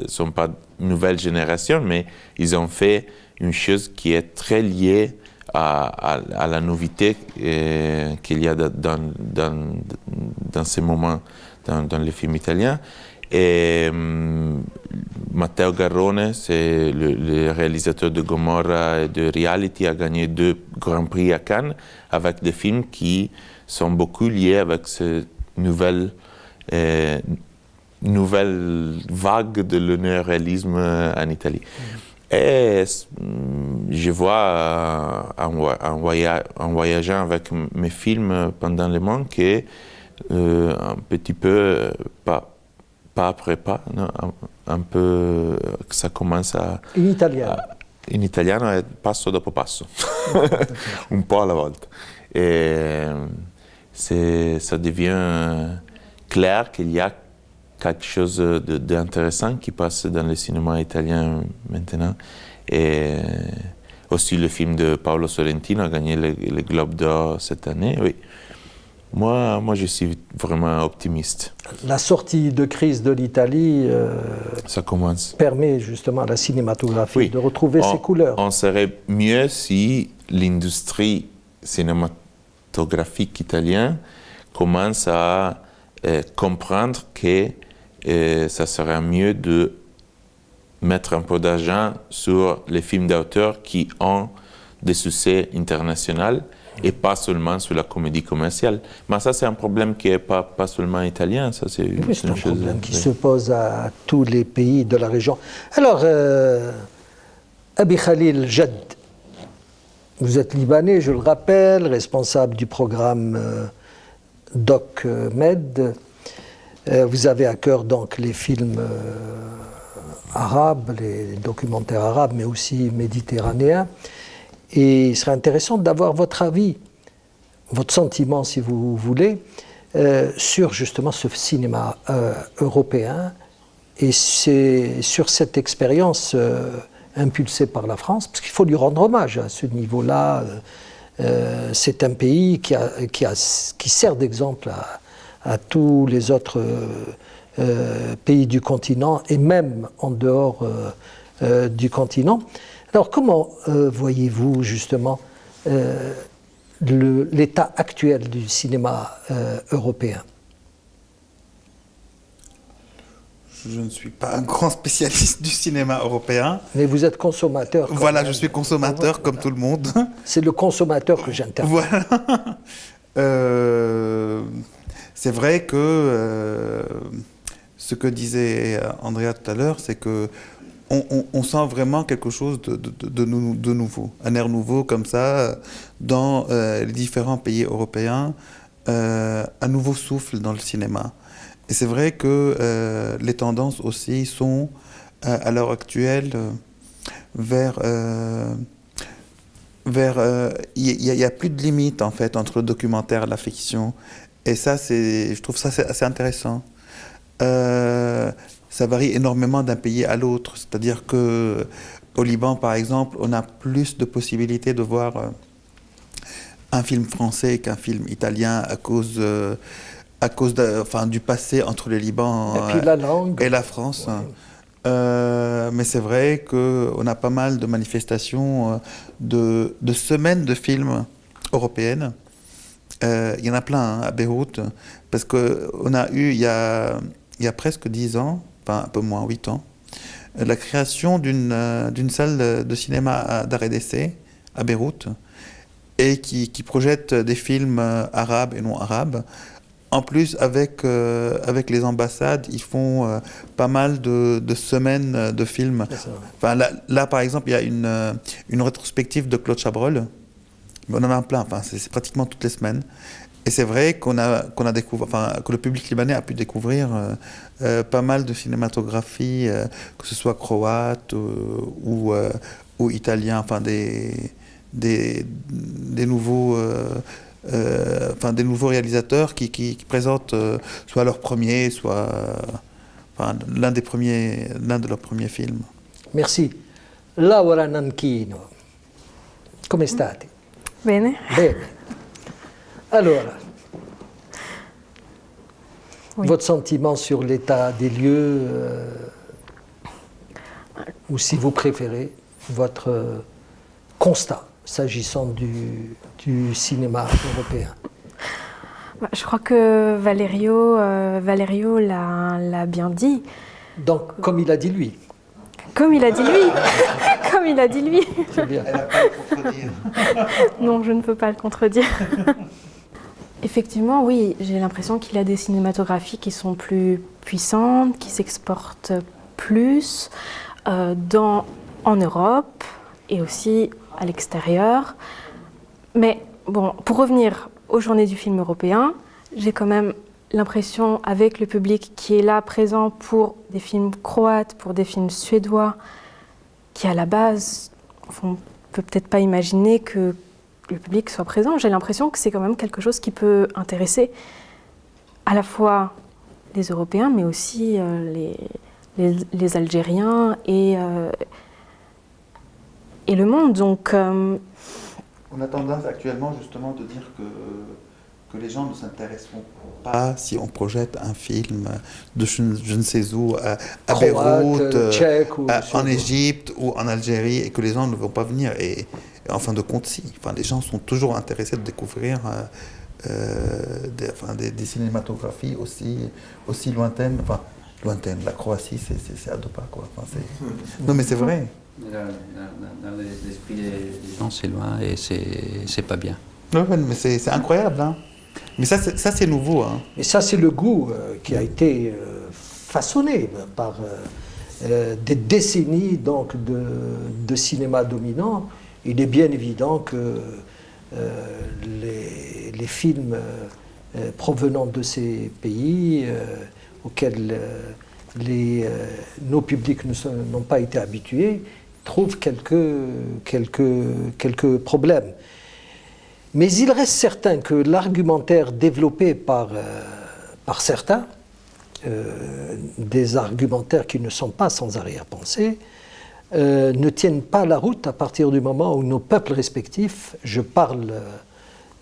sont pas nouvelle génération, mais ils ont fait une chose qui est très liée à la nouveauté qu'il y a dans ces moments dans les films italiens. Et Matteo Garrone, c'est le réalisateur de Gomorra et de Reality, a gagné 2 Grands Prix à Cannes avec des films qui sont beaucoup liés avec cette nouvelle vague de néo-réalisme en Italie. Et je vois en voyageant avec mes films pendant le monde que un petit peu, pas après pas, non, un peu que ça commence à... In italiano? In italiano è passo dopo passo, un po' alla volta. Et ça devient clair qu'il y a quelque chose d'intéressant qui passe dans le cinéma italien maintenant. Et aussi le film de Paolo Sorrentino a gagné le Globe d'Or cette année, oui. Moi, je suis vraiment optimiste. La sortie de crise de l'Italie ça commence. Permet justement à la cinématographie de retrouver ses couleurs. On serait mieux si l'industrie cinématographique italienne commence à comprendre que ça serait mieux de mettre un peu d'argent sur les films d'auteur qui ont des succès internationaux et pas seulement sur la comédie commerciale. Mais ça, c'est un problème qui n'est pas seulement italien. Ça, c'est un problème qui se pose à tous les pays de la région. Alors, Abi Khalil Jad, vous êtes libanais, je le rappelle, responsable du programme DocMed. Vous avez à cœur donc les films arabes, les documentaires arabes, mais aussi méditerranéens. Et il serait intéressant d'avoir votre avis votre sentiment, si vous voulez, sur justement ce cinéma européen et sur cette expérience impulsée par la France, parce qu'il faut lui rendre hommage à ce niveau-là. C'est un pays qui sert d'exemple à tous les autres pays du continent et même en dehors du continent. Alors comment voyez-vous justement l'état actuel du cinéma européen? Je ne suis pas un grand spécialiste du cinéma européen. Mais vous êtes consommateur. Voilà, je suis consommateur comme tout le monde. C'est le consommateur que j'interpelle. Voilà. C'est vrai que ce que disait Andrea tout à l'heure, c'est que on sent vraiment quelque chose de nouveau, un air nouveau comme ça, dans les différents pays européens, un nouveau souffle dans le cinéma. Et c'est vrai que les tendances aussi sont, à l'heure actuelle, vers... Il n'y a plus de limite, en fait, entre le documentaire et la fiction. Et ça, je trouve ça assez intéressant. Ça varie énormément d'un pays à l'autre. C'est-à-dire qu'au Liban, par exemple, on a plus de possibilités de voir un film français qu'un film italien à cause du passé entre le Liban et, puis la langue. Et la France. Ouais. Mais c'est vrai qu'on a pas mal de manifestations de semaines de films européennes. Il y en a plein à Beyrouth, parce qu'on a eu, il y a presque 10 ans, enfin un peu moins, 8 ans, la création d'une salle de cinéma d'art et d'essai à Beyrouth, et qui projette des films arabes et non arabes. En plus, avec les ambassades, ils font pas mal de semaines de films. Enfin, là, par exemple, il y a une rétrospective de Claude Chabrol. On en a plein, enfin, c'est pratiquement toutes les semaines. Et c'est vrai que le public libanais a pu découvrir pas mal de cinématographie, que ce soit croate ou italien, enfin des nouveaux réalisateurs qui présentent soit leur premier, soit l'un de leurs premiers films. Merci. Laura Nanchino, come state? Bene. Bene. Allora, oui. Votre sentiment sur l'état des lieux, ou si vous préférez, votre constat s'agissant du cinéma européen? Je crois que Valerio l'a bien dit. Donc, comme il a dit lui. Comme il a dit lui. Comme il a dit lui. C'est bien. Elle n'a pas à le contredire. Non, je ne peux pas le contredire. Effectivement, oui, j'ai l'impression qu'il y a des cinématographies qui sont plus puissantes, qui s'exportent plus en Europe et aussi à l'extérieur. Mais bon, pour revenir aux Journées du film européen, j'ai quand même l'impression, avec le public qui est là présent pour des films croates, pour des films suédois, qui à la base, on ne peut peut-être pas imaginer que le public soit présent. J'ai l'impression que c'est quand même quelque chose qui peut intéresser à la fois les Européens, mais aussi les Algériens et le monde. Donc, on a tendance actuellement justement de dire que les gens ne s'intéresseront pas si on projette un film de je ne sais où, à Beyrouth, en Égypte ou en Algérie, et que les gens ne vont pas venir. Et en fin de compte, si. Enfin, les gens sont toujours intéressés de découvrir des cinématographies aussi lointaines. Enfin, lointaines. La Croatie, c'est à 2 pas, quoi. Enfin, non, mais c'est vrai. Dans l'esprit des gens, c'est loin et c'est pas bien. Ouais, mais c'est incroyable, hein. Mais ça c'est nouveau, hein. Et ça, c'est le goût qui a été façonné par des décennies donc, de cinéma dominant. Il est bien évident que les films provenant de ces pays auxquels nos publics n'ont pas été habitués trouvent quelques problèmes. Mais il reste certain que l'argumentaire développé par certains, des argumentaires qui ne sont pas sans arrière-pensée, ne tiennent pas la route à partir du moment où nos peuples respectifs, je parle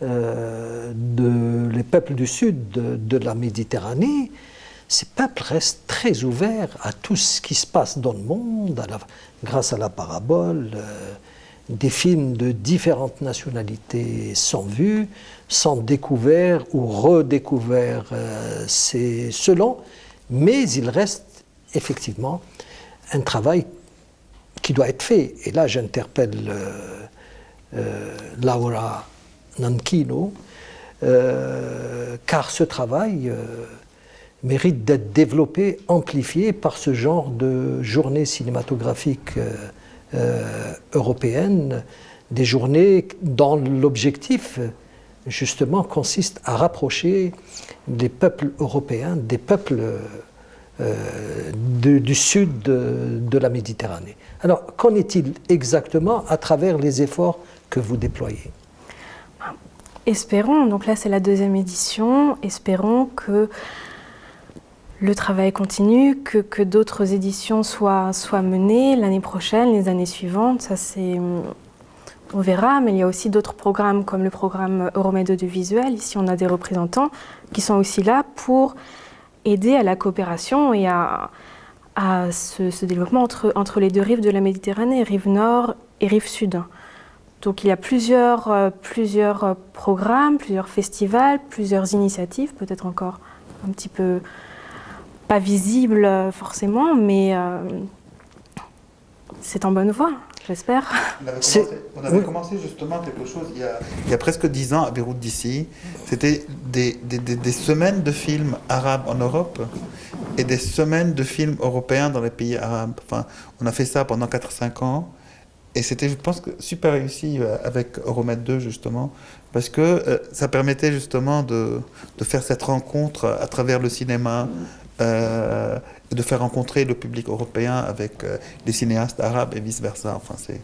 les peuples du sud de la Méditerranée, ces peuples restent très ouverts à tout ce qui se passe dans le monde, grâce à la parabole. Des films de différentes nationalités sont vus, sont découverts ou redécouverts, c'est selon, mais il reste effectivement un travail qui doit être fait. Et là, j'interpelle Laura Nanchino, car ce travail mérite d'être développé, amplifié par ce genre de journées cinématographiques européennes, des journées dont l'objectif, justement, consiste à rapprocher les peuples européens des peuples du sud de la Méditerranée. Alors, qu'en est-il exactement à travers les efforts que vous déployez? Espérons, donc là c'est la 2e édition, espérons que le travail continue, que d'autres éditions soient menées l'année prochaine, les années suivantes, ça c'est... On verra, mais il y a aussi d'autres programmes comme le programme Euromed Audiovisuel. Ici, on a des représentants qui sont aussi là pour aider à la coopération et à ce développement entre les deux rives de la Méditerranée, rive nord et rive sud. Donc il y a plusieurs programmes, plusieurs festivals, plusieurs initiatives, peut-être encore un petit peu pas visibles forcément, mais c'est en bonne voie. J'espère. On avait commencé justement quelque chose il y a presque 10 ans à Beyrouth d'ici. C'était des semaines de films arabes en Europe et des semaines de films européens dans les pays arabes. Enfin, on a fait ça pendant 4-5 ans et c'était, je pense, super réussi avec Euromed 2 justement, parce que ça permettait justement de faire cette rencontre à travers le cinéma. De faire rencontrer le public européen avec les cinéastes arabes et vice-versa. Enfin, c'est...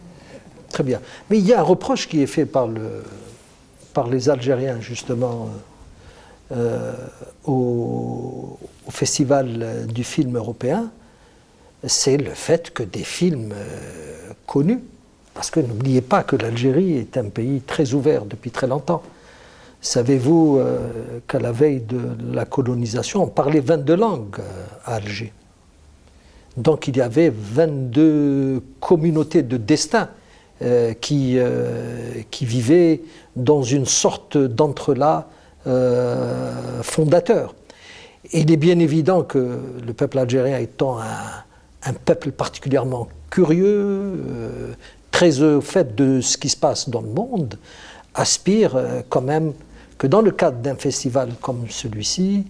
Très bien. Mais il y a un reproche qui est fait par les Algériens, justement, au Festival du film européen, c'est le fait que des films connus, parce que n'oubliez pas que l'Algérie est un pays très ouvert depuis très longtemps. Savez-vous qu'à la veille de la colonisation, on parlait 22 langues à Alger. Donc il y avait 22 communautés de destin qui vivaient dans une sorte d'entrelac fondateur. Et il est bien évident que le peuple algérien étant un peuple particulièrement curieux, très au fait de ce qui se passe dans le monde, aspire quand même que dans le cadre d'un festival comme celui-ci,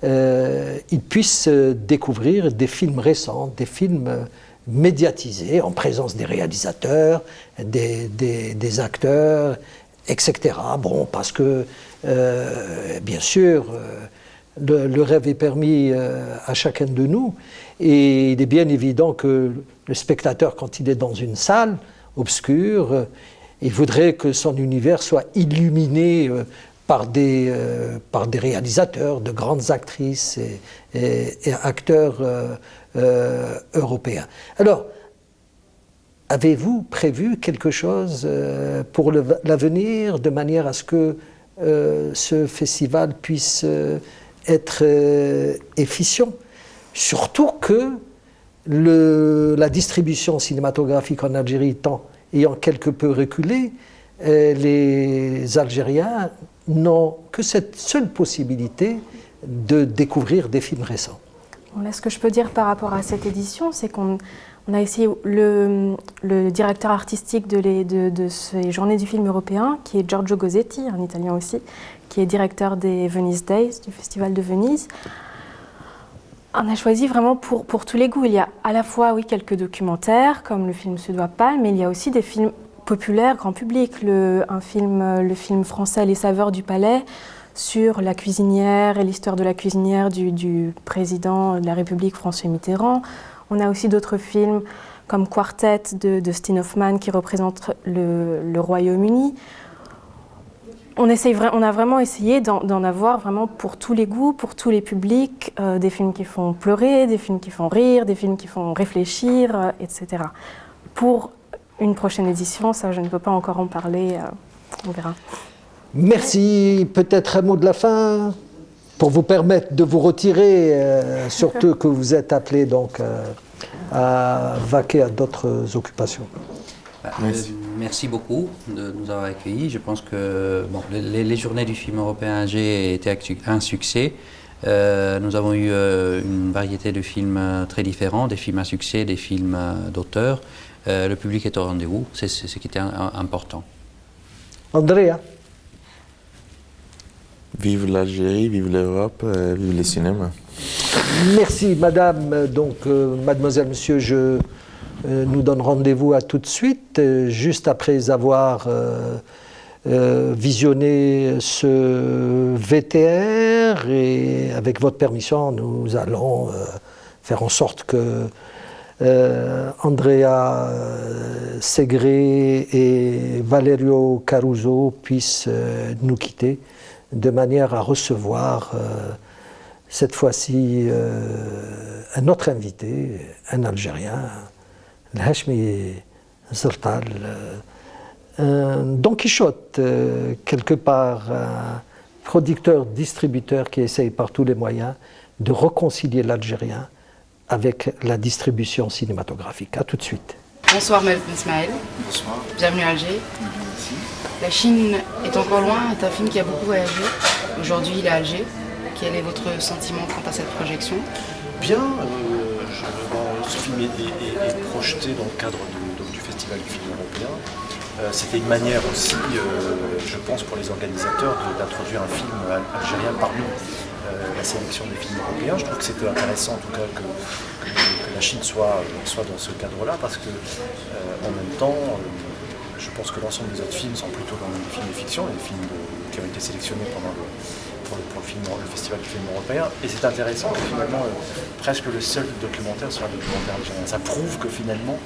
ils puissent découvrir des films récents, des films médiatisés en présence des réalisateurs, des acteurs, etc. Bon, parce que, bien sûr, le rêve est permis à chacun de nous, et il est bien évident que le spectateur, quand il est dans une salle obscure, il voudrait que son univers soit illuminé par des réalisateurs, de grandes actrices et acteurs européens. Alors, avez-vous prévu quelque chose pour l'avenir, de manière à ce que ce festival puisse être efficient? Surtout que la distribution cinématographique en Algérie ayant quelque peu reculé, les Algériens n'ont que cette seule possibilité de découvrir des films récents. Bon, là, ce que je peux dire par rapport à cette édition, c'est qu'on a essayé, le directeur artistique de ces journées du film européen, qui est Giorgio Gozzetti, un Italien aussi, qui est directeur des Venice Days, du Festival de Venise. On a choisi vraiment pour tous les goûts. Il y a à la fois, oui, quelques documentaires, comme le film Suédois Palme, mais il y a aussi des films populaire, grand public, le film français Les Saveurs du Palais sur la cuisinière et l'histoire de la cuisinière du président de la République François Mitterrand. On a aussi d'autres films comme Quartet de Dustin Hoffman qui représente le Royaume-Uni. on a vraiment essayé d'en avoir vraiment pour tous les goûts, pour tous les publics, des films qui font pleurer, des films qui font rire, des films qui font réfléchir, etc. Pour une prochaine édition, ça je ne peux pas encore en parler, on verra. Merci. Peut-être un mot de la fin pour vous permettre de vous retirer, surtout que vous êtes appelé donc à vaquer à d'autres occupations. Merci beaucoup de nous avoir accueillis. Je pense que les journées du film européen Alger étaient un succès. Nous avons eu une variété de films très différents, des films à succès, des films d'auteurs. Le public est au rendez-vous, c'est ce qui était important. Andrea. Vive l'Algérie, vive l'Europe, vive le cinéma. Merci madame. Donc mademoiselle, monsieur, je nous donne rendez-vous à tout de suite, juste après avoir visionné ce VTR, et avec votre permission, nous allons faire en sorte que Andrea Segré et Valerio Caruso puissent nous quitter, de manière à recevoir cette fois-ci un autre invité, un Algérien, Hachmi Zertal, un Don Quichotte, quelque part, un producteur-distributeur qui essaye par tous les moyens de réconcilier l'Algérien avec la distribution cinématographique. A tout de suite. Bonsoir Ismaël. Bonsoir. Bienvenue à Alger. Merci. La Chine est encore loin, est un film qui a beaucoup voyagé. Aujourd'hui il est à Alger. Quel est votre sentiment quant à cette projection? Bien, ce film est projeté dans le cadre du Festival du film européen. C'était une manière aussi, je pense, pour les organisateurs d'introduire un film algérien parmi la sélection des films européens. Je trouve que c'était intéressant en tout cas que la Chine soit dans ce cadre-là, parce que en même temps, je pense que l'ensemble des autres films sont plutôt dans les films de fiction, les films qui ont été sélectionnés pour le Festival du film européen. Et c'est intéressant que finalement, presque le seul documentaire soit un documentaire algérien. Ça prouve que finalement,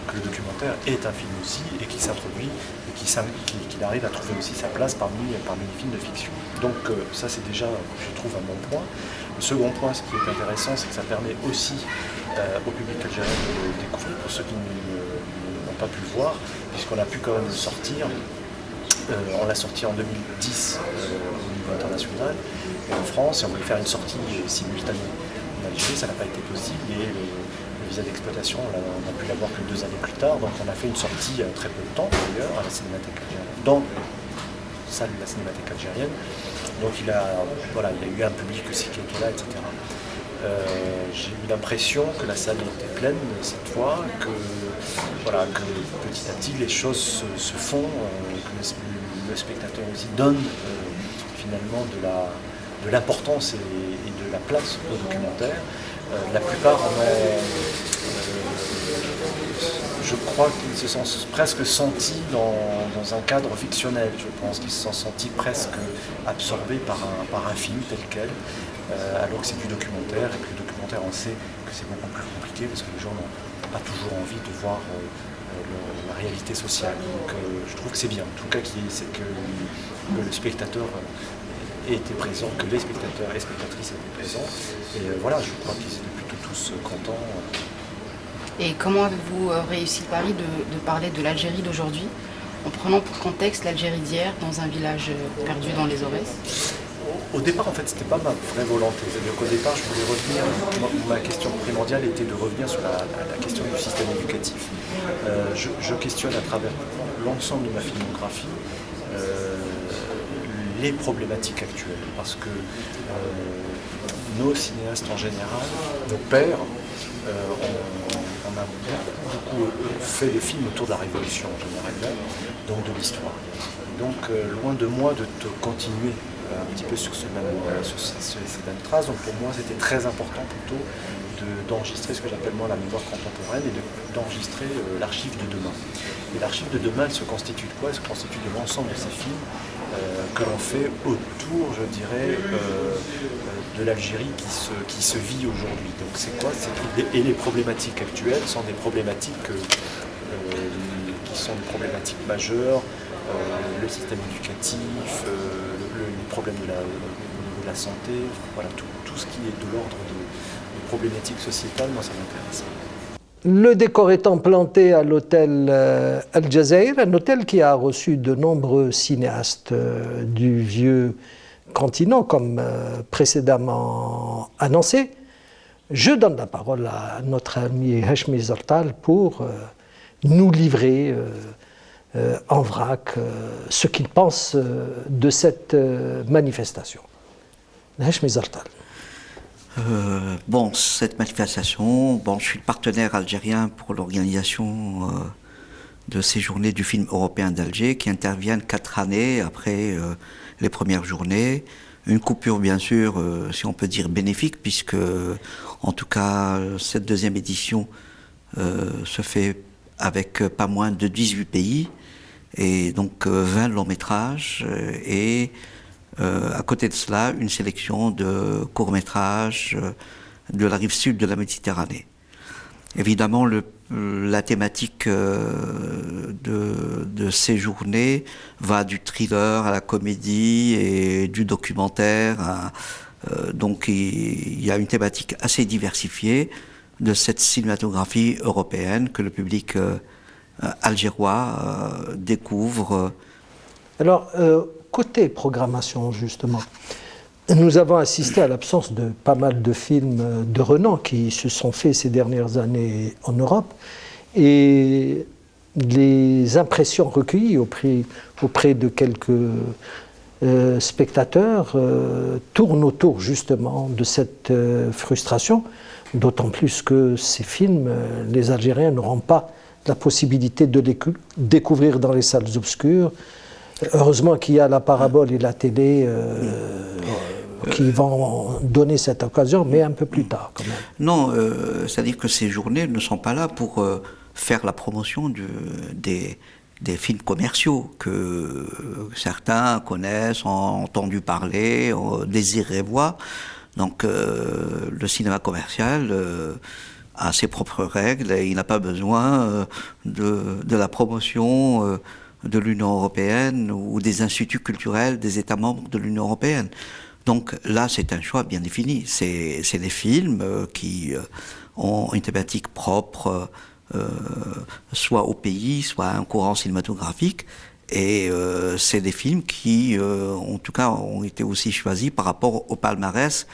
que le documentaire est un film aussi, et qu'il s'introduit, et qu'il arrive à trouver aussi sa place parmi les films de fiction. Donc ça, c'est déjà, je trouve, un bon point. Le second point, ce qui est intéressant, c'est que ça permet aussi au public algérien de le découvrir, pour ceux qui n'ont pas pu le voir, puisqu'on a pu quand même le sortir. On l'a sorti en 2010 au niveau international et en France, et on voulait faire une sortie simultanée en Algérie, ça n'a pas été possible, et le visa d'exploitation, on a pu l'avoir que 2 années plus tard, donc on a fait une sortie très peu de temps d'ailleurs à la Cinémathèque algérienne, dans la salle de la Cinémathèque algérienne, donc il y a eu un public aussi qui était là, etc. J'ai eu l'impression que la salle était pleine cette fois, que petit à petit les choses se font, que le spectateur aussi donne finalement de l'importance et de la place au documentaire. La plupart je crois qu'ils se sont presque sentis dans un cadre fictionnel. Je pense qu'ils se sont sentis presque absorbés par un film tel quel, alors que c'est du documentaire, et que le documentaire, on sait que c'est beaucoup plus compliqué, parce que les gens n'ont pas toujours envie de voir la réalité sociale. Donc je trouve que c'est bien, en tout cas, que le spectateur ait été présent, que les spectateurs et spectatrices étaient présents. Et voilà, je crois qu'ils étaient plutôt tous contents. Et comment avez-vous réussi le pari de parler de l'Algérie d'aujourd'hui, en prenant pour contexte l'Algérie d'hier dans un village perdu dans les Aurès? Au départ, en fait, c'était pas ma vraie volonté. C'est-à-dire qu'au départ, je voulais revenir, ma question primordiale était de revenir sur la question du système éducatif. Je questionne à travers l'ensemble de ma filmographie les problématiques actuelles, parce que nos cinéastes en général, nos pères, on a beaucoup fait des films autour de la Révolution en général, donc de l'histoire. Donc loin de moi de continuer un petit peu sur ces mêmes traces. Donc pour moi, c'était très important plutôt d'enregistrer ce que j'appelle moi la mémoire contemporaine, et d'enregistrer l'archive de demain. Et l'archive de demain, elle se constitue de quoi? Elle se constitue de l'ensemble de ces films que l'on fait autour, je dirais, de l'Algérie qui se vit aujourd'hui. Donc c'est quoi? Et les problématiques actuelles sont des problématiques qui sont des problématiques majeures le système éducatif, les problèmes de la santé, voilà, tout ce qui est de l'ordre des problématiques sociétales, moi ça m'intéresse. Le décor étant planté à l'hôtel Al Jazeera, un hôtel qui a reçu de nombreux cinéastes du vieux continent, comme précédemment annoncé, je donne la parole à notre ami Hachmi Zaltal pour nous livrer en vrac ce qu'il pense de cette manifestation. Hachmi Zaltal. Bon, cette manifestation, je suis le partenaire algérien pour l'organisation de ces journées du film européen d'Alger qui interviennent 4 années après les premières journées. Une coupure, bien sûr, si on peut dire bénéfique, puisque, en tout cas, cette deuxième édition se fait avec pas moins de 18 pays, et donc 20 longs métrages, et à côté de cela, une sélection de courts-métrages de la rive sud de la Méditerranée. Évidemment, la thématique de ces journées va du thriller à la comédie et du documentaire. Donc il y a une thématique assez diversifiée de cette cinématographie européenne que le public algérois découvre. Alors, côté programmation, justement, nous avons assisté à l'absence de pas mal de films de renom qui se sont faits ces dernières années en Europe, et les impressions recueillies auprès de quelques spectateurs tournent autour justement de cette frustration, d'autant plus que ces films, les Algériens n'auront pas la possibilité de les découvrir dans les salles obscures. Heureusement qu'il y a la parabole et la télé qui vont donner cette occasion, mais un peu plus tard quand même. Non, c'est-à-dire que ces journées ne sont pas là pour faire la promotion des films commerciaux que certains connaissent, ont entendu parler, désirent voir. Donc le cinéma commercial a ses propres règles et il n'a pas besoin de la promotion de l'Union européenne ou des instituts culturels des États membres de l'Union européenne. Donc là, c'est un choix bien défini. C'est des films qui ont une thématique propre, soit au pays, soit à un courant cinématographique. Et c'est des films qui, en tout cas, ont été aussi choisis par rapport au palmarès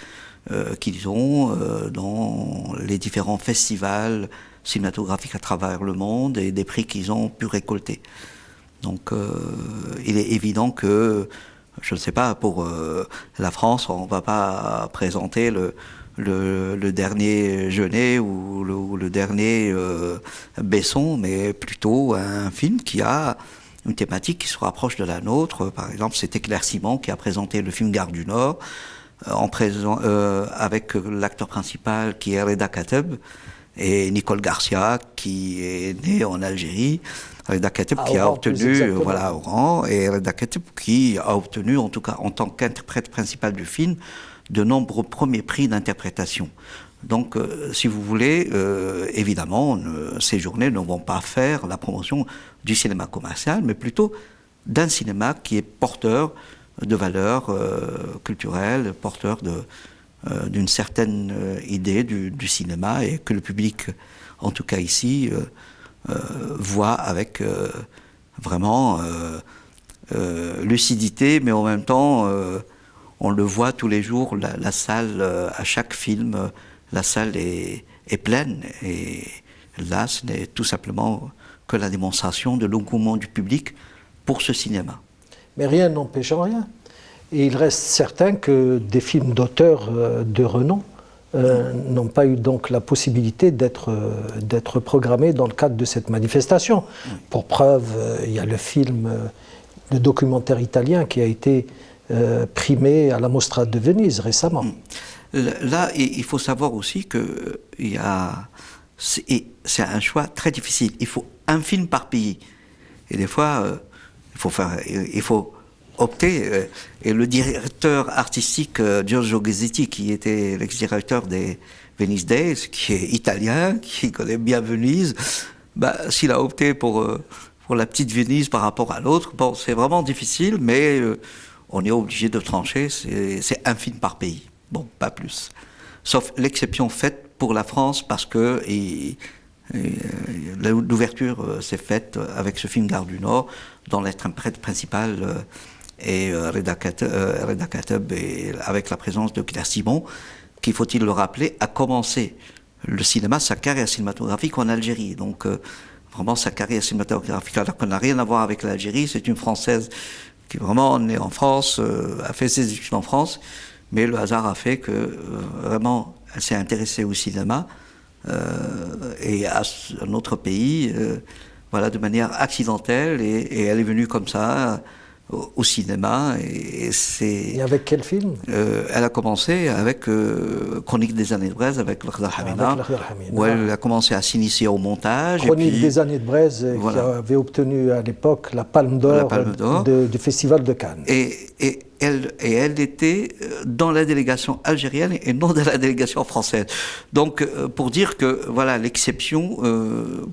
qu'ils ont dans les différents festivals cinématographiques à travers le monde et des prix qu'ils ont pu récolter. Donc il est évident que, je ne sais pas, pour la France, on ne va pas présenter le dernier Jeunet ou le dernier Besson, mais plutôt un film qui a une thématique qui se rapproche de la nôtre. Par exemple, c'est Éclaircissement qui a présenté le film Gare du Nord, avec l'acteur principal qui est Reda Kateb et Nicole Garcia qui est née en Algérie. Reda Kateb qui a obtenu, voilà, Oran, et Reda Kateb qui a obtenu, en tout cas en tant qu'interprète principal du film, de nombreux premiers prix d'interprétation. Donc, si vous voulez, évidemment, ces journées ne vont pas faire la promotion du cinéma commercial, mais plutôt d'un cinéma qui est porteur de valeurs culturelles, porteur d'une certaine idée du cinéma, et que le public, en tout cas ici, voit avec vraiment lucidité, mais en même temps, on le voit tous les jours, la salle, à chaque film, la salle est pleine. Et là, ce n'est tout simplement que la démonstration de l'engouement du public pour ce cinéma. Mais rien n'empêche rien. Et il reste certain que des films d'auteurs de renom n'ont pas eu donc la possibilité d'être programmés dans le cadre de cette manifestation. Pour preuve, il y a le documentaire italien qui a été primé à la Mostra de Venise récemment. Là, il faut savoir aussi que c'est un choix très difficile. Il faut un film par pays. Et des fois, il faut opter. Et le directeur artistique Giorgio Ghesetti, qui était l'ex-directeur des Venice Days, qui est italien, qui connaît bien Venise, s'il a opté pour pour la petite Venise par rapport à l'autre. Bon, c'est vraiment difficile, mais on est obligé de trancher. C'est un film par pays. Bon, pas plus. Sauf l'exception faite pour la France, parce que l'ouverture s'est faite avec ce film Gare du Nord, dont l'interprète principal est Reda Kateb, et avec la présence de Claire Simon, qui, faut-il le rappeler, a commencé le cinéma, sa carrière cinématographique en Algérie. Donc, vraiment, sa carrière cinématographique, alors qu'on n'a rien à voir avec l'Algérie, c'est une Française qui est vraiment née en France, a fait ses études en France, mais le hasard a fait que, vraiment, elle s'est intéressée au cinéma, et à un autre pays, voilà, de manière accidentelle, et elle est venue comme ça, au cinéma, et avec quel film? Elle a commencé avec Chronique des années de braise avec Lakhdar Hamina, où elle a commencé à s'initier au montage. Chronique des années de braise, voilà, qui avait obtenu à l'époque la Palme d'Or du Festival de Cannes. Et elle était dans la délégation algérienne et non dans la délégation française. Donc, pour dire que, voilà, l'exception,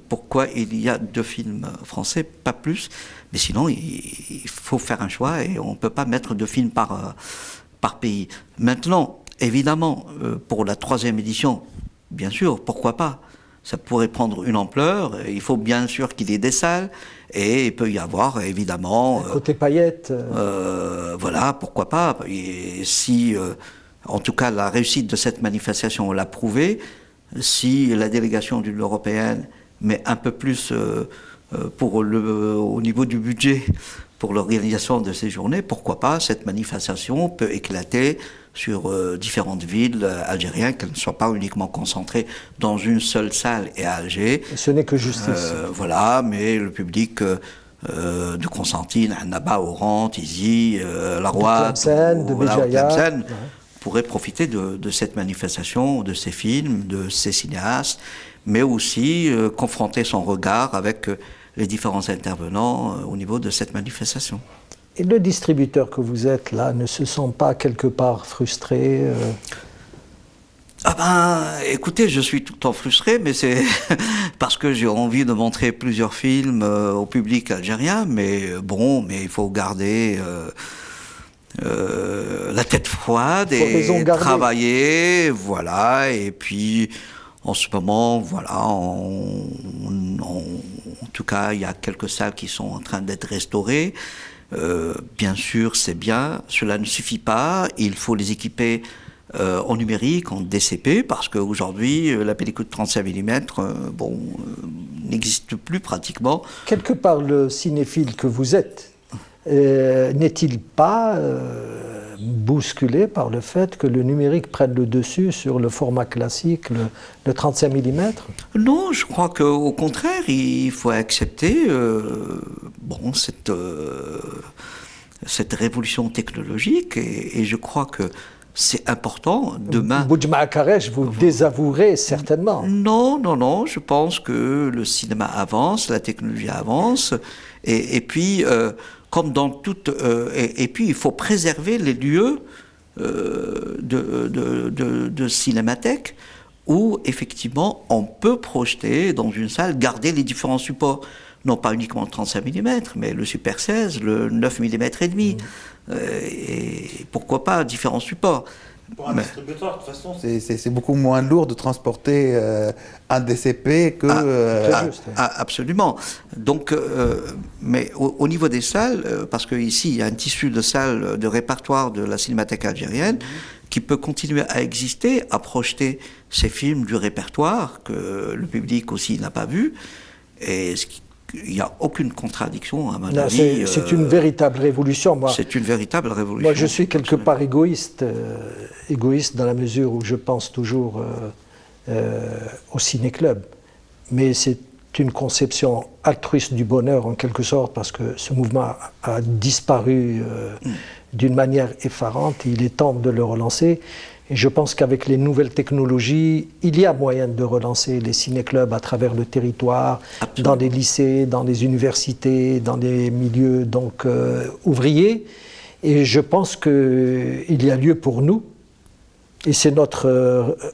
pourquoi il y a 2 films français, pas plus. Mais sinon, il faut faire un choix et on ne peut pas mettre 2 films par pays. Maintenant, évidemment, pour la 3e édition, bien sûr, pourquoi pas? Ça pourrait prendre une ampleur. Il faut bien sûr qu'il y ait des salles et il peut y avoir, évidemment... côté paillettes. Voilà, pourquoi pas. Et si, en tout cas, la réussite de cette manifestation, on l'a prouvé, si la délégation de l'Union européenne met un peu plus... au niveau du budget pour l'organisation de ces journées, pourquoi pas, cette manifestation peut éclater sur différentes villes algériennes, qu'elles ne soient pas uniquement concentrées dans une seule salle et à Alger. Et ce n'est que justice. Voilà, mais le public de Constantine, Annaba, Oran, Tizi, Laroua, de Béjaïa, pourrait profiter de cette manifestation, de ces films, de ces cinéastes, mais aussi confronter son regard avec les différents intervenants au niveau de cette manifestation. Et le distributeur que vous êtes là ne se sent pas quelque part frustré Ah ben, écoutez, je suis tout le temps frustré, mais c'est parce que j'ai envie de montrer plusieurs films au public algérien, mais bon, mais il faut garder... la tête froide et travailler, voilà, et puis en ce moment, voilà, en tout cas, il y a quelques salles qui sont en train d'être restaurées. Bien sûr, c'est bien, cela ne suffit pas, il faut les équiper en numérique, en DCP, parce qu'aujourd'hui, la pellicule de 35 mm, bon, n'existe plus pratiquement. Quelque part, le cinéphile que vous êtes, n'est-il pas bousculé par le fait que le numérique prenne le dessus sur le format classique, le 35 mm? Non, je crois qu'au contraire, il faut accepter bon, cette révolution technologique et je crois que c'est important demain. Boudjma Karesh, vous désavouerez certainement. Non, non, non, je pense que le cinéma avance, la technologie avance et puis... comme dans toute... et puis, il faut préserver les lieux de cinémathèque où, effectivement, on peut projeter dans une salle, garder les différents supports. Non pas uniquement le 35 mm, mais le Super 16, le 9 mm et demi. Et pourquoi pas différents supports. Pour un distributeur, de toute façon, c'est beaucoup moins lourd de transporter un DCP que... Absolument. Donc, mais au niveau des salles, parce qu'ici, il y a un tissu de salles de répertoire de la Cinémathèque algérienne qui peut continuer à exister, à projeter ces films du répertoire que le public aussi n'a pas vu. Et il n'y a aucune contradiction, à mon avis. C'est une véritable révolution. C'est une véritable révolution. Moi, je suis quelque part égoïste dans la mesure où je pense toujours au ciné-club. Mais c'est une conception altruiste du bonheur, en quelque sorte, parce que ce mouvement a disparu d'une manière effarante. Il est temps de le relancer. Et je pense qu'avec les nouvelles technologies, il y a moyen de relancer les ciné-clubs à travers le territoire, dans les lycées, dans les universités, dans les milieux donc, ouvriers. Et je pense qu'il y a lieu pour nous, Et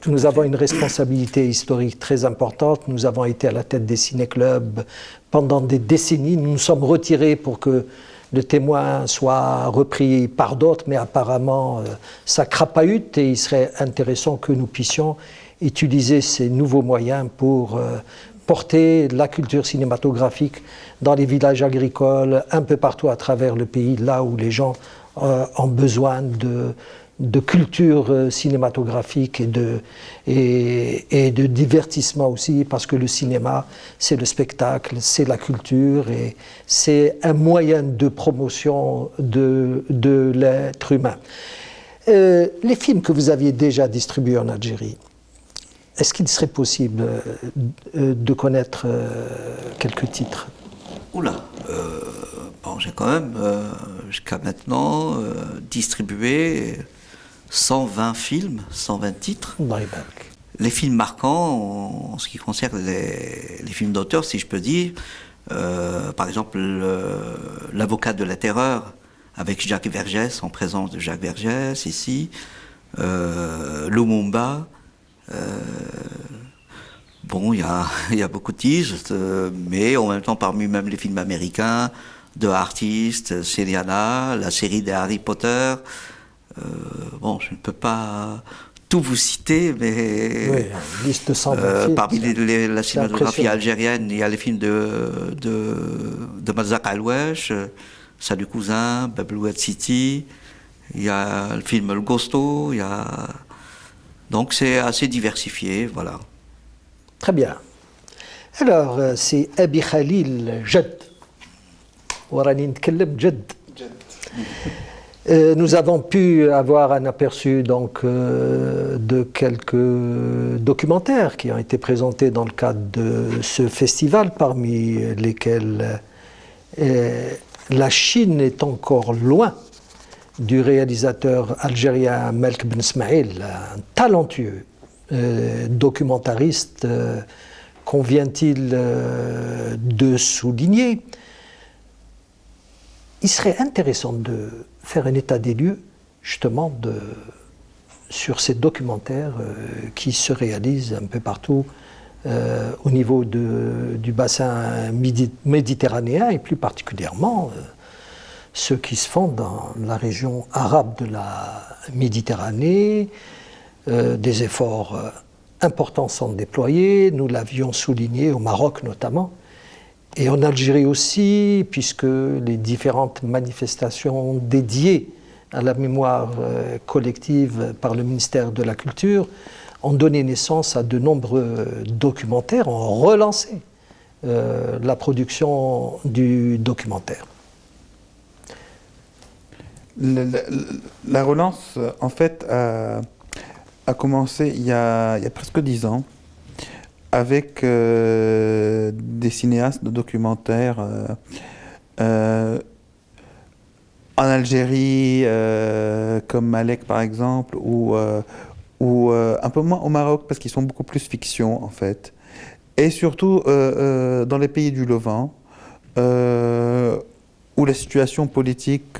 nous avons une responsabilité historique très importante. Nous avons été à la tête des ciné-clubs pendant des décennies. Nous nous sommes retirés pour que le Témoin soit repris par d'autres, mais apparemment ça crapahute et il serait intéressant que nous puissions utiliser ces nouveaux moyens pour porter la culture cinématographique dans les villages agricoles, un peu partout à travers le pays, là où les gens ont besoin de culture cinématographique et de divertissement aussi, parce que le cinéma, c'est le spectacle, c'est la culture et c'est un moyen de promotion de l'être humain. Les films que vous aviez déjà distribués en Algérie, est-ce qu'il serait possible de connaître quelques titres? Oula, bon, j'ai quand même jusqu'à maintenant distribué 120 films, 120 titres. Les films marquants, en ce qui concerne les films d'auteur, si je peux dire, par exemple L'Avocat de la Terreur avec Jacques Vergès, en présence de Jacques Vergès ici, Lumumba. Bon, il y a beaucoup de titres, mais en même temps, parmi même les films américains, The Artist, Syriana, la série des Harry Potter. Bon, je ne peux pas tout vous citer, mais oui, une liste de 120 films, parmi la cinématographie algérienne, il y a les films de Mazak Alouesh, Salut Cousin, Bablouet City, il y a le film Le Ghosto, il y a... Donc c'est assez diversifié, voilà. Très bien. Alors, c'est Abi Khalil Jad. وراني نتكلم جد. Nous avons pu avoir un aperçu donc, de quelques documentaires qui ont été présentés dans le cadre de ce festival, parmi lesquels La Chine est encore loin, du réalisateur algérien Melk Ben Smaïl, un talentueux documentariste, convient-il de souligner. Il serait intéressant de faire un état des lieux, justement, sur ces documentaires qui se réalisent un peu partout au niveau du bassin méditerranéen, et plus particulièrement ceux qui se font dans la région arabe de la Méditerranée. Des efforts importants sont déployés, nous l'avions souligné au Maroc notamment, et en Algérie aussi, puisque les différentes manifestations dédiées à la mémoire collective par le ministère de la Culture ont donné naissance à de nombreux documentaires, ont relancé la production du documentaire. La relance, en fait, a commencé il y a presque 10 ans, avec des cinéastes de documentaires en Algérie, comme Malek par exemple, ou un peu moins au Maroc, parce qu'ils sont beaucoup plus fiction en fait. Et surtout dans les pays du Levant, où la situation politique,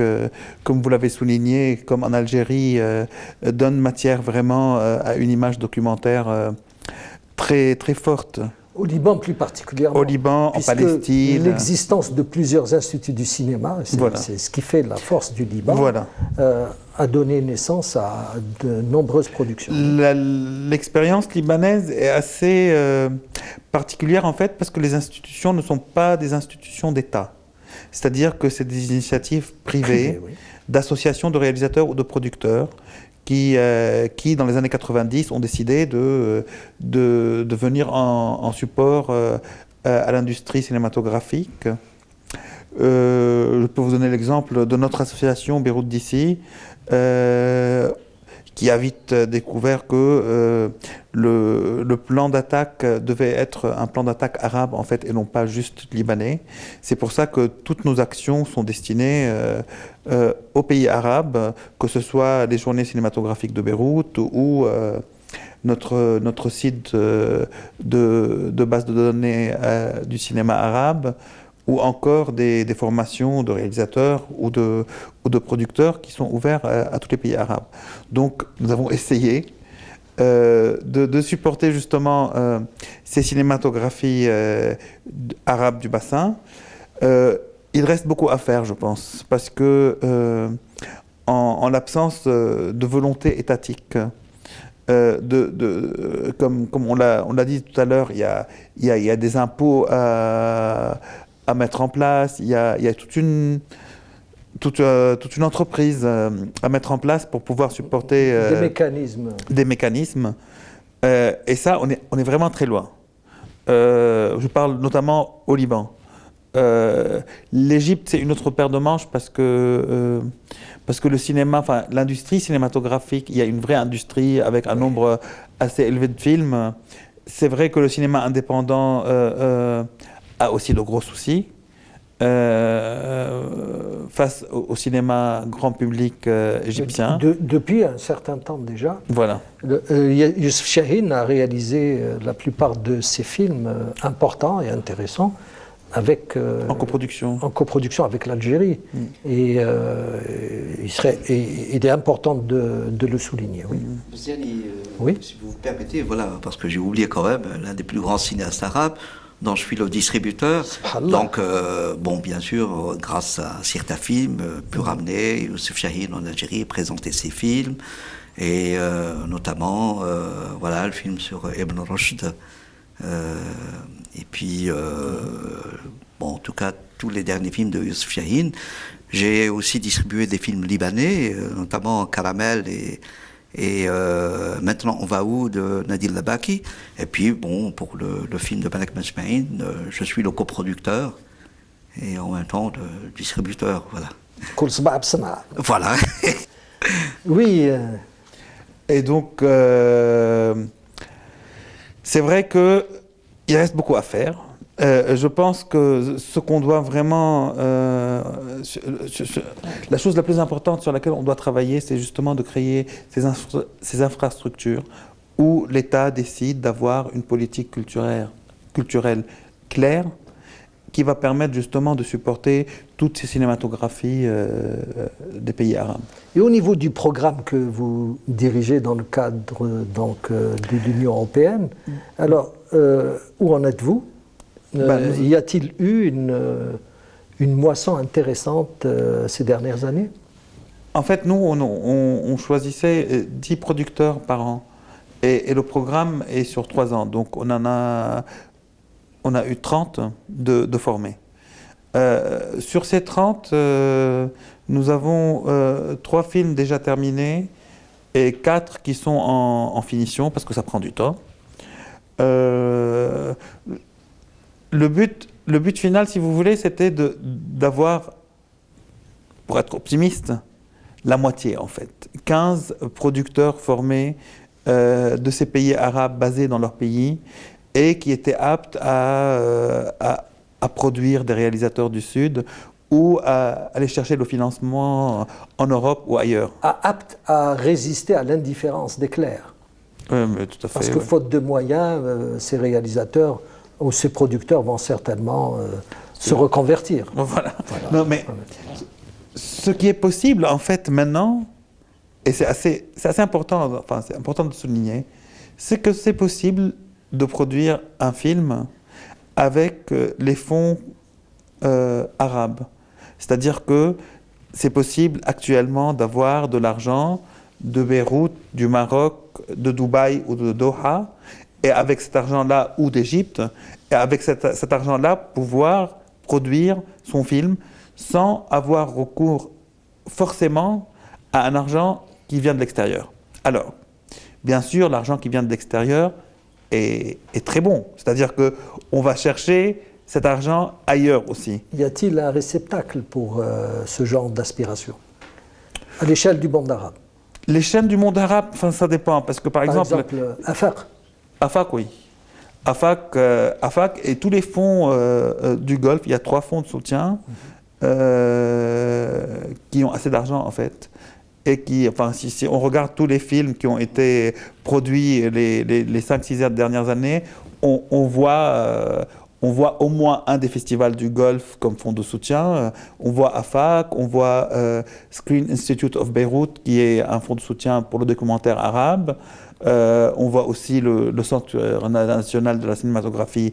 comme vous l'avez souligné, comme en Algérie, donne matière vraiment à une image documentaire très, très forte. Au Liban plus particulièrement. Au Liban, en Palestine. L'existence de plusieurs instituts du cinéma, c'est ce qui fait la force du Liban, a donné naissance à de nombreuses productions. L'expérience libanaise est assez particulière en fait, parce que les institutions ne sont pas des institutions d'État. C'est-à-dire que c'est des initiatives privées, d'associations de réalisateurs ou de producteurs qui, dans les années 90, ont décidé de venir en support à l'industrie cinématographique. Je peux vous donner l'exemple de notre association Beyrouth d'ici, qui a vite découvert que le plan d'attaque devait être un plan d'attaque arabe en fait, et non pas juste libanais. C'est pour ça que toutes nos actions sont destinées aux pays arabes, que ce soit les journées cinématographiques de Beyrouth ou notre site de base de données du cinéma arabe, ou encore des formations de réalisateurs ou de producteurs qui sont ouverts à tous les pays arabes. Donc nous avons essayé de supporter justement ces cinématographies arabes du bassin. Il reste beaucoup à faire, je pense, parce que en l'absence de volonté étatique, comme on l'a dit tout à l'heure, il y a des impôts à mettre en place, il y a toute une entreprise à mettre en place pour pouvoir supporter des mécanismes. Et ça, on est vraiment très loin. Je parle notamment au Liban. L'Égypte, c'est une autre paire de manches parce que le cinéma, enfin l'industrie cinématographique, il y a une vraie industrie avec un nombre assez élevé de films. C'est vrai que le cinéma indépendant a aussi de gros soucis face au cinéma grand public égyptien. Depuis un certain temps déjà. Voilà. Youssef Chahine a réalisé la plupart de ses films importants et intéressants en coproduction avec l'Algérie. Et il est important de le souligner. Oui. Oui. Si vous me permettez, voilà, parce que j'ai oublié quand même l'un des plus grands cinéastes arabes dont je suis le distributeur. Donc, bon, bien sûr, grâce à certains films, pu ramener Youssef Chahine en Algérie, présenter ses films, et notamment, voilà, le film sur Ibn Rushd. Et puis, bon, en tout cas, tous les derniers films de Youssef Chahine. J'ai aussi distribué des films libanais, notamment Caramel et Maintenant on va où de Nadir Labaki. Et puis, bon, pour le film de Malek Majmaïn, je suis le coproducteur et en même temps le distributeur, voilà. Voilà. Oui. Et donc, c'est vrai qu'il reste beaucoup à faire. Je pense que ce qu'on doit vraiment... la chose la plus importante sur laquelle on doit travailler, c'est justement de créer ces infrastructures où l'État décide d'avoir une politique culturelle claire qui va permettre justement de supporter toutes ces cinématographies des pays arabes. Et au niveau du programme que vous dirigez dans le cadre donc, de l'Union européenne, alors où en êtes-vous ? Y a-t-il eu une moisson intéressante ces dernières années ? En fait, nous, on choisissait 10 producteurs par an. Et le programme est sur 3 ans. Donc, on a eu 30 de formés. Sur ces 30, nous avons 3 films déjà terminés et 4 qui sont en finition, parce que ça prend du temps. Le but final, si vous voulez, c'était d'avoir, pour être optimiste, la moitié en fait. 15 producteurs formés de ces pays arabes basés dans leur pays et qui étaient aptes à produire des réalisateurs du Sud ou à aller chercher le financement en Europe ou ailleurs. Aptes à résister à l'indifférence des clercs. Oui, mais tout à fait. Parce que faute de moyens, ces réalisateurs ou ces producteurs vont certainement se reconvertir. Voilà. Non, mais ce qui est possible, en fait, maintenant, et c'est assez important, enfin, c'est important de souligner, c'est que c'est possible de produire un film avec les fonds arabes. C'est-à-dire que c'est possible actuellement d'avoir de l'argent de Beyrouth, du Maroc, de Dubaï ou de Doha, et avec cet argent-là, ou d'Égypte, et avec cet argent-là, pouvoir produire son film sans avoir recours forcément à un argent qui vient de l'extérieur. Alors, bien sûr, l'argent qui vient de l'extérieur est très bon. C'est-à-dire qu'on va chercher cet argent ailleurs aussi. Y a-t-il un réceptacle pour ce genre d'aspiration à l'échelle du monde arabe? L'échelle du monde arabe, enfin, ça dépend. Parce que par exemple AFAC. AFAC, oui. AFAC et tous les fonds du Golfe, il y a 3 fonds de soutien qui ont assez d'argent en fait. Et qui, enfin, si on regarde tous les films qui ont été produits les 5-6 dernières années, on voit on voit au moins un des festivals du Golfe comme fonds de soutien. On voit AFAC, on voit Screen Institute of Beirut, qui est un fonds de soutien pour le documentaire arabe. On voit aussi le Centre national de la cinématographie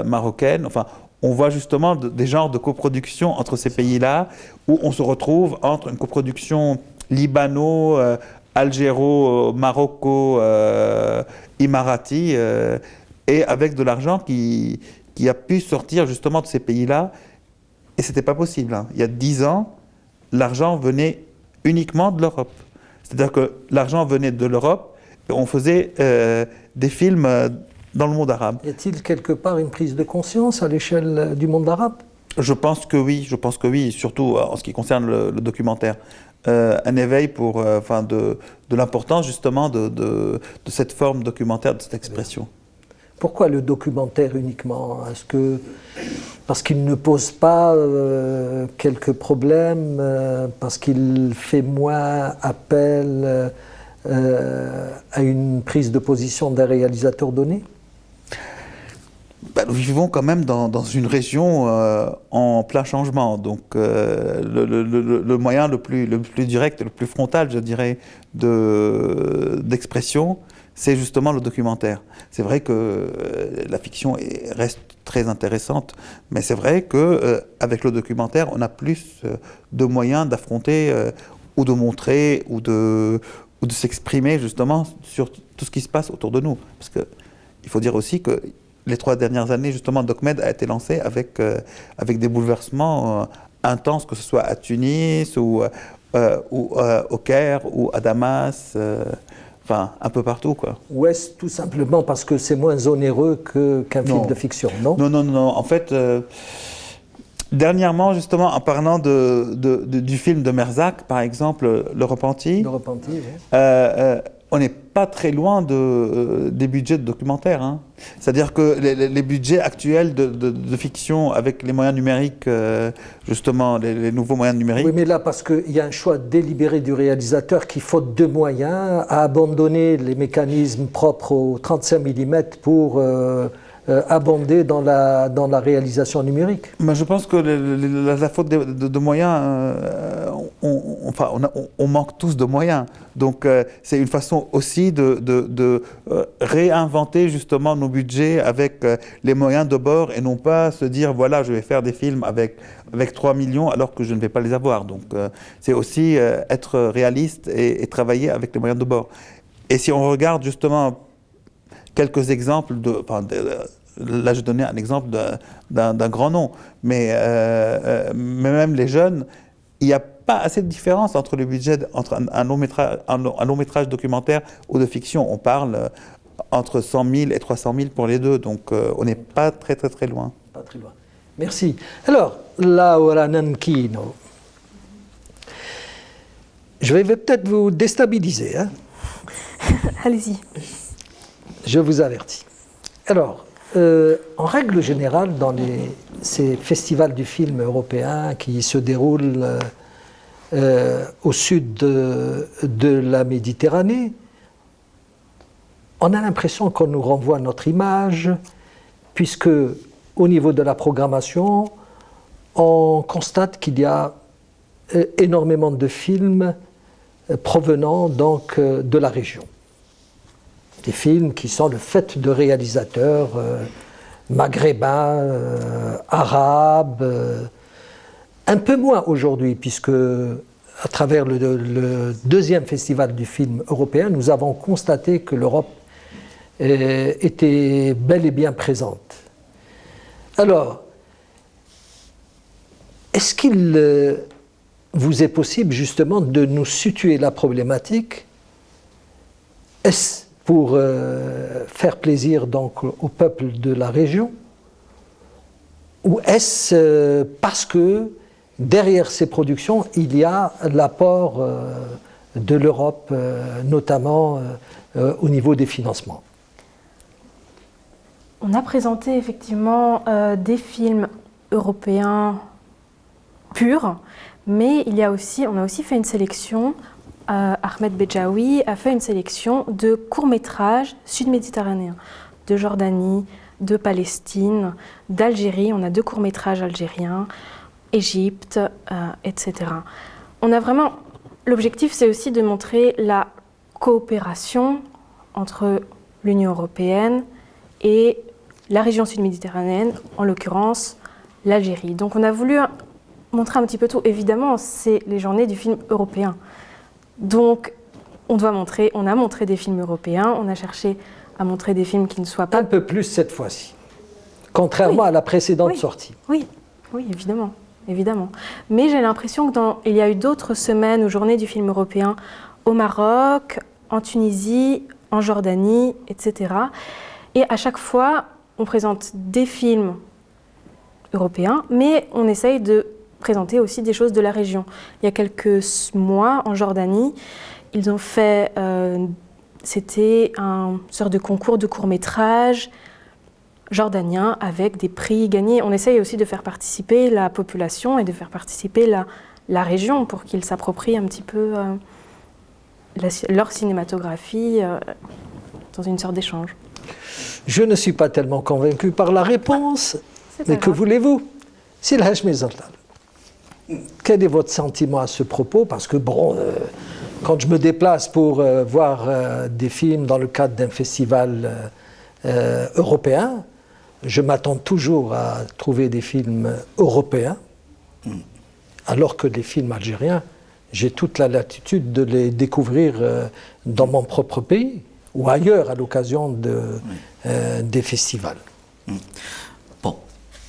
marocaine. Enfin, on voit justement des genres de coproduction entre ces pays-là, où on se retrouve entre une coproduction libano, algéro, marocco, imarati, et avec de l'argent qui a pu sortir justement de ces pays-là. Et ce n'était pas possible, hein. Il y a 10 ans, l'argent venait uniquement de l'Europe. C'est-à-dire que l'argent venait de l'Europe et on faisait des films dans le monde arabe. Y a-t-il quelque part une prise de conscience à l'échelle du monde arabe? Je pense que oui, surtout en ce qui concerne le documentaire. Un éveil de l'importance justement de cette forme documentaire, de cette expression. Pourquoi le documentaire uniquement? Est-ce que parce qu'il ne pose pas quelques problèmes, parce qu'il fait moins appel à une prise de position d'un réalisateur donné? Nous vivons quand même dans une région en plein changement. Donc le moyen le plus direct, le plus frontal, je dirais, d'expression, c'est justement le documentaire. C'est vrai que la fiction reste très intéressante, mais c'est vrai qu'avec le documentaire, on a plus de moyens d'affronter ou de montrer ou de s'exprimer justement sur tout ce qui se passe autour de nous. Parce qu'il faut dire aussi que les 3 dernières années, justement, DocMed a été lancé avec des bouleversements intenses, que ce soit à Tunis ou au Caire ou à Damas, enfin un peu partout, quoi. Ou est-ce tout simplement parce que c'est moins onéreux qu'un film de fiction, non? Non. En fait, dernièrement, justement, en parlant du film de Merzak, par exemple, Le Repenti. Le Repenti, oui. On n'est pas très loin des budgets de documentaires, hein. C'est-à-dire que les budgets actuels de fiction avec les moyens numériques, justement, les nouveaux moyens numériques... Oui, mais là, parce qu'il y a un choix délibéré du réalisateur qui, faute de moyens, a abandonné les mécanismes propres au 35 mm pour abonder dans la réalisation numérique. Mais je pense que la faute de moyens, on manque tous de moyens. Donc c'est une façon aussi de réinventer justement nos budgets avec les moyens de bord et non pas se dire voilà, je vais faire des films avec 3 millions alors que je ne vais pas les avoir. Donc c'est aussi être réaliste et travailler avec les moyens de bord. Et si on regarde justement quelques exemples là, je donnais un exemple d'un grand nom, mais même les jeunes, il n'y a pas assez de différence entre le budget entre un long métrage documentaire ou de fiction. On parle entre 100 000 et 300 000 pour les deux, donc on n'est pas très loin. Pas très loin. Merci. Alors, Laura Nanchino, je vais peut-être vous déstabiliser, hein. Allez-y. Je vous avertis. Alors, en règle générale, dans ces festivals du film européen qui se déroulent au sud de la Méditerranée, on a l'impression qu'on nous renvoie notre image, puisque au niveau de la programmation, on constate qu'il y a énormément de films provenant donc de la région. Des films qui sont le fait de réalisateurs maghrébins, arabes, un peu moins aujourd'hui, puisque à travers le deuxième festival du film européen, nous avons constaté que l'Europe était bel et bien présente. Alors, est-ce qu'il vous est possible justement de nous situer la problématique? Est-ce pour faire plaisir donc au peuple de la région, ou est-ce parce que derrière ces productions il y a l'apport de l'Europe, notamment au niveau des financements? On a présenté effectivement des films européens purs, mais on a aussi fait une sélection. Ahmed Bejaoui a fait une sélection de courts-métrages sud-méditerranéens, de Jordanie, de Palestine, d'Algérie. On a 2 courts-métrages algériens, Égypte, etc. On a vraiment... L'objectif, c'est aussi de montrer la coopération entre l'Union européenne et la région sud-méditerranéenne, en l'occurrence l'Algérie. Donc on a voulu montrer un petit peu tout. Évidemment, c'est les journées du film européen. Donc on a montré des films européens, on a cherché à montrer des films qui ne soient pas... Un peu plus cette fois-ci, contrairement à la précédente sortie. Oui, évidemment. Évidemment. Mais j'ai l'impression qu'il y a eu d'autres semaines ou journées du film européen au Maroc, en Tunisie, en Jordanie, etc. Et à chaque fois, on présente des films européens, mais on essaye de présenter aussi des choses de la région. Il y a quelques mois, en Jordanie, ils ont fait... c'était un sorte de concours de court-métrage jordanien avec des prix gagnés. On essaye aussi de faire participer la population et de faire participer la région pour qu'ils s'approprient un petit peu leur cinématographie dans une sorte d'échange. Je ne suis pas tellement convaincu par la réponse, mais que voulez-vous? C'est la Quel est votre sentiment à ce propos? Parce que bon, quand je me déplace pour voir des films dans le cadre d'un festival européen, je m'attends toujours à trouver des films européens, alors que les films algériens, j'ai toute la latitude de les découvrir dans mon propre pays ou ailleurs à l'occasion des festivals. Bon,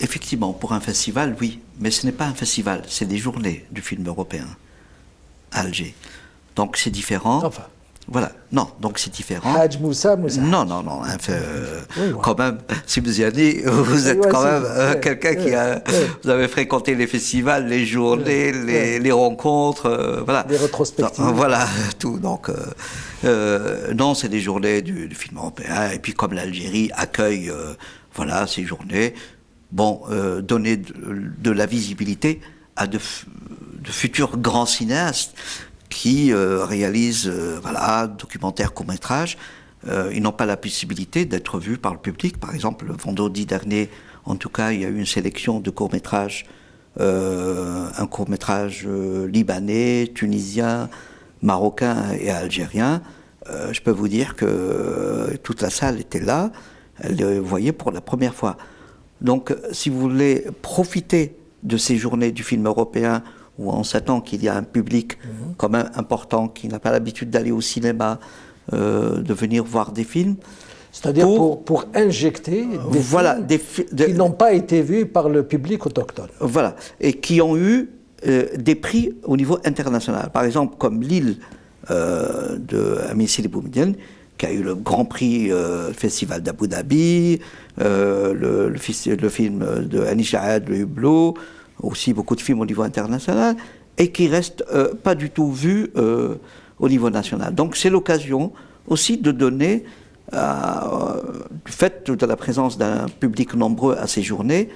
effectivement, pour un festival, oui, mais ce n'est pas un festival, c'est des journées du film européen à Alger. Donc c'est différent. Enfin. Voilà, non, donc c'est différent. Hadj Moussa. Non, quand même, Sibziani, vous êtes quand même quelqu'un qui a... Vous avez fréquenté les festivals, les journées, les rencontres, voilà. Les rétrospectives. Voilà, tout. Donc, non, c'est des journées du film européen. Et puis comme l'Algérie accueille, voilà, ces journées, bon, donner de la visibilité à de futurs grands cinéastes qui réalisent voilà, documentaires, courts-métrages. Ils n'ont pas la possibilité d'être vus par le public. Par exemple, le vendredi dernier, en tout cas, il y a eu une sélection de courts-métrages, un court-métrage libanais, tunisien, marocain et algérien. Je peux vous dire que toute la salle était là, elle le voyait pour la première fois. Donc, si vous voulez profiter de ces journées du film européen, où on s'attend qu'il y a un public quand même important qui n'a pas l'habitude d'aller au cinéma, de venir voir des films. C'est-à-dire pour injecter des films qui n'ont pas été vus par le public autochtone. Voilà, et qui ont eu des prix au niveau international. Par exemple, comme L'île de Amin Sidi Boumediene, qui a eu le grand prix Festival d'Abu Dhabi, le film de Anish Aad, Le Hublot, aussi beaucoup de films au niveau international, et qui restent pas du tout vus au niveau national. Donc c'est l'occasion aussi de donner, du fait de la présence d'un public nombreux à ces journées,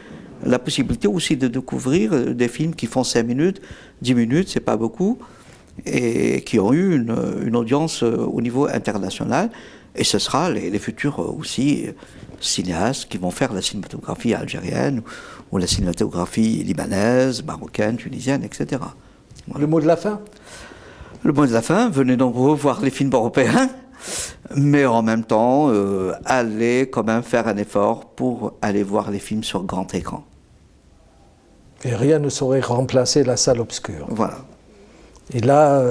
la possibilité aussi de découvrir des films qui font 5 minutes, 10 minutes, c'est pas beaucoup, et qui ont eu une audience au niveau international. Et ce sera les futurs aussi cinéastes qui vont faire la cinématographie algérienne ou la cinématographie libanaise, marocaine, tunisienne, etc. Voilà. Le mot de la fin? Le mot de la fin, venez nombreux voir les films européens, mais en même temps, allez quand même faire un effort pour aller voir les films sur grand écran. Et rien ne saurait remplacer la salle obscure. Voilà. Et là,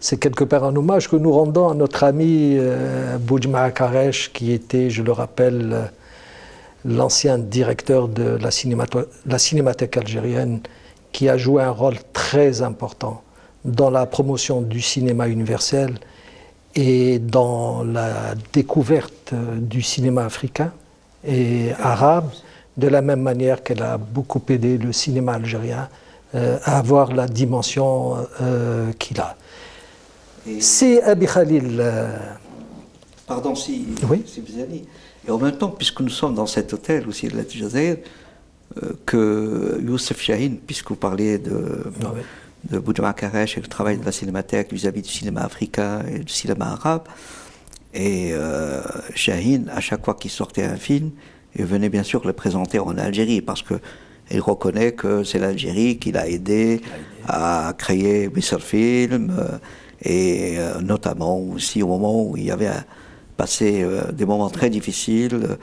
c'est quelque part un hommage que nous rendons à notre ami Boujma Karesh, qui était, je le rappelle, l'ancien directeur de la Cinémathèque algérienne, qui a joué un rôle très important dans la promotion du cinéma universel et dans la découverte du cinéma africain et arabe, de la même manière qu'elle a beaucoup aidé le cinéma algérien à avoir la dimension qu'il a. C'est Abi Khalil. Pardon, si oui. Et en même temps, puisque nous sommes dans cet hôtel aussi de la Jazair, que Youssef Chahine, puisque vous parliez de Boujma Karesh et le travail de la cinémathèque vis-à-vis du cinéma africain et du cinéma arabe, et Chahine, à chaque fois qu'il sortait un film, il venait bien sûr le présenter en Algérie, parce qu'il reconnaît que c'est l'Algérie qui l'a aidé à créer Misr Film, et notamment aussi au moment où il y avait passé des moments très difficiles,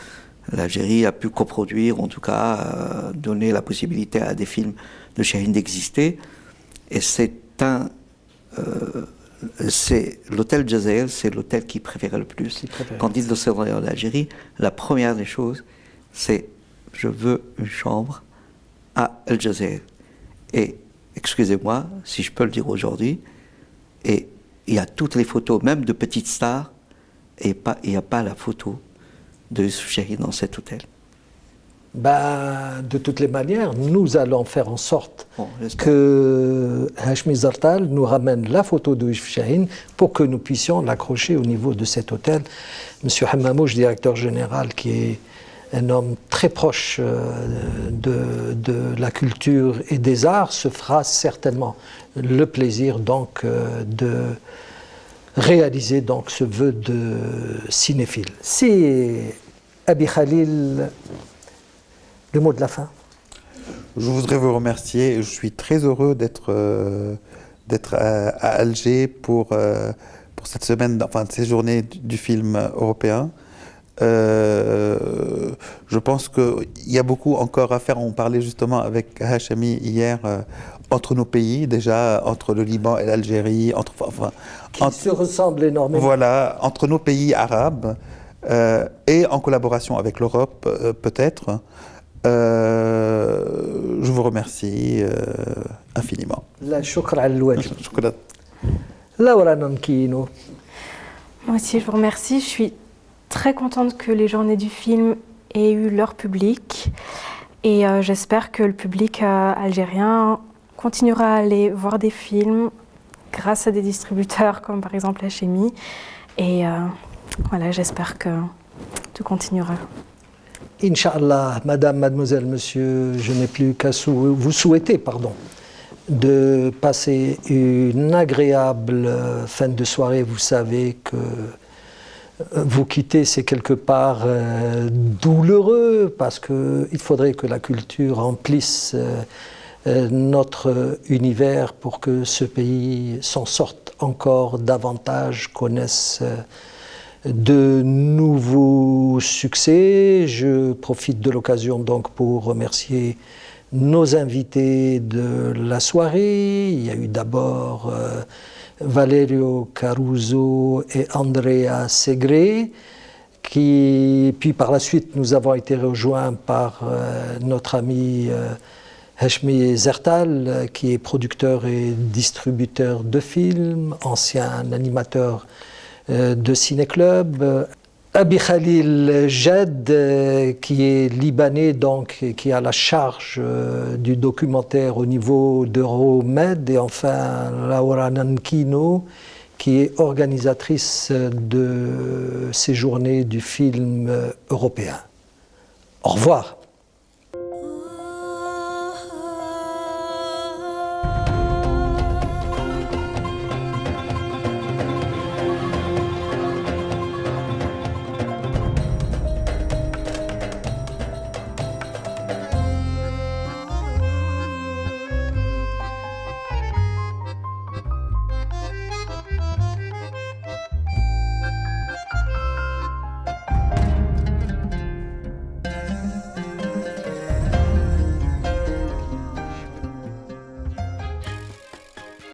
l'Algérie a pu coproduire, en tout cas donner la possibilité à des films de Chahine d'exister. Et c'est l'hôtel Jazair, c'est l'hôtel qu'il préférait le plus. Quand il se rendait en Algérie, la première des choses, c'est je veux une chambre à El Jazair. Et excusez-moi si je peux le dire aujourd'hui, et il y a toutes les photos, même de petites stars, et il n'y a pas la photo de Youssouf Chahine dans cet hôtel. De toutes les manières, nous allons faire en sorte que Hachmi Zartal nous ramène la photo de Youssouf Chahine pour que nous puissions l'accrocher au niveau de cet hôtel. Monsieur Hammamouche, directeur général, qui est un homme très proche de la culture et des arts, se fera certainement le plaisir donc de réaliser donc ce vœu de cinéphile. C'est Abi Khalil. Le mot de la fin. Je voudrais vous remercier. Je suis très heureux d'être à Alger pour cette semaine, enfin ces journées du film européen. Je pense qu'il y a beaucoup encore à faire. On parlait justement avec Hachemi hier entre nos pays, déjà entre le Liban et l'Algérie, qui se ressemblent énormément. Voilà, entre nos pays arabes et en collaboration avec l'Europe peut-être. Je vous remercie infiniment. La shukra al-wajib. Laura Nankino. Moi aussi, je vous remercie. Je suis très contente que les journées du film aient eu leur public. Et j'espère que le public algérien continuera à aller voir des films grâce à des distributeurs comme par exemple Hachemi. Et voilà, j'espère que tout continuera. Inch'Allah, madame, mademoiselle, monsieur, je n'ai plus qu'à vous souhaiter, de passer une agréable fin de soirée. Vous savez que vous quitter, c'est quelque part douloureux, parce qu'il faudrait que la culture remplisse notre univers pour que ce pays s'en sorte encore davantage, connaisse de nouveaux succès. Je profite de l'occasion donc pour remercier nos invités de la soirée. Il y a eu d'abord Valerio Caruso et Andrea Segre, puis par la suite nous avons été rejoints par notre ami Hachmi Zartal, qui est producteur et distributeur de films, ancien animateur de ciné-club. Abi Khalil Jed, qui est libanais, donc qui a la charge du documentaire au niveau d'Euromed, et enfin Laura Nankino, qui est organisatrice de ces journées du film européen. Au revoir.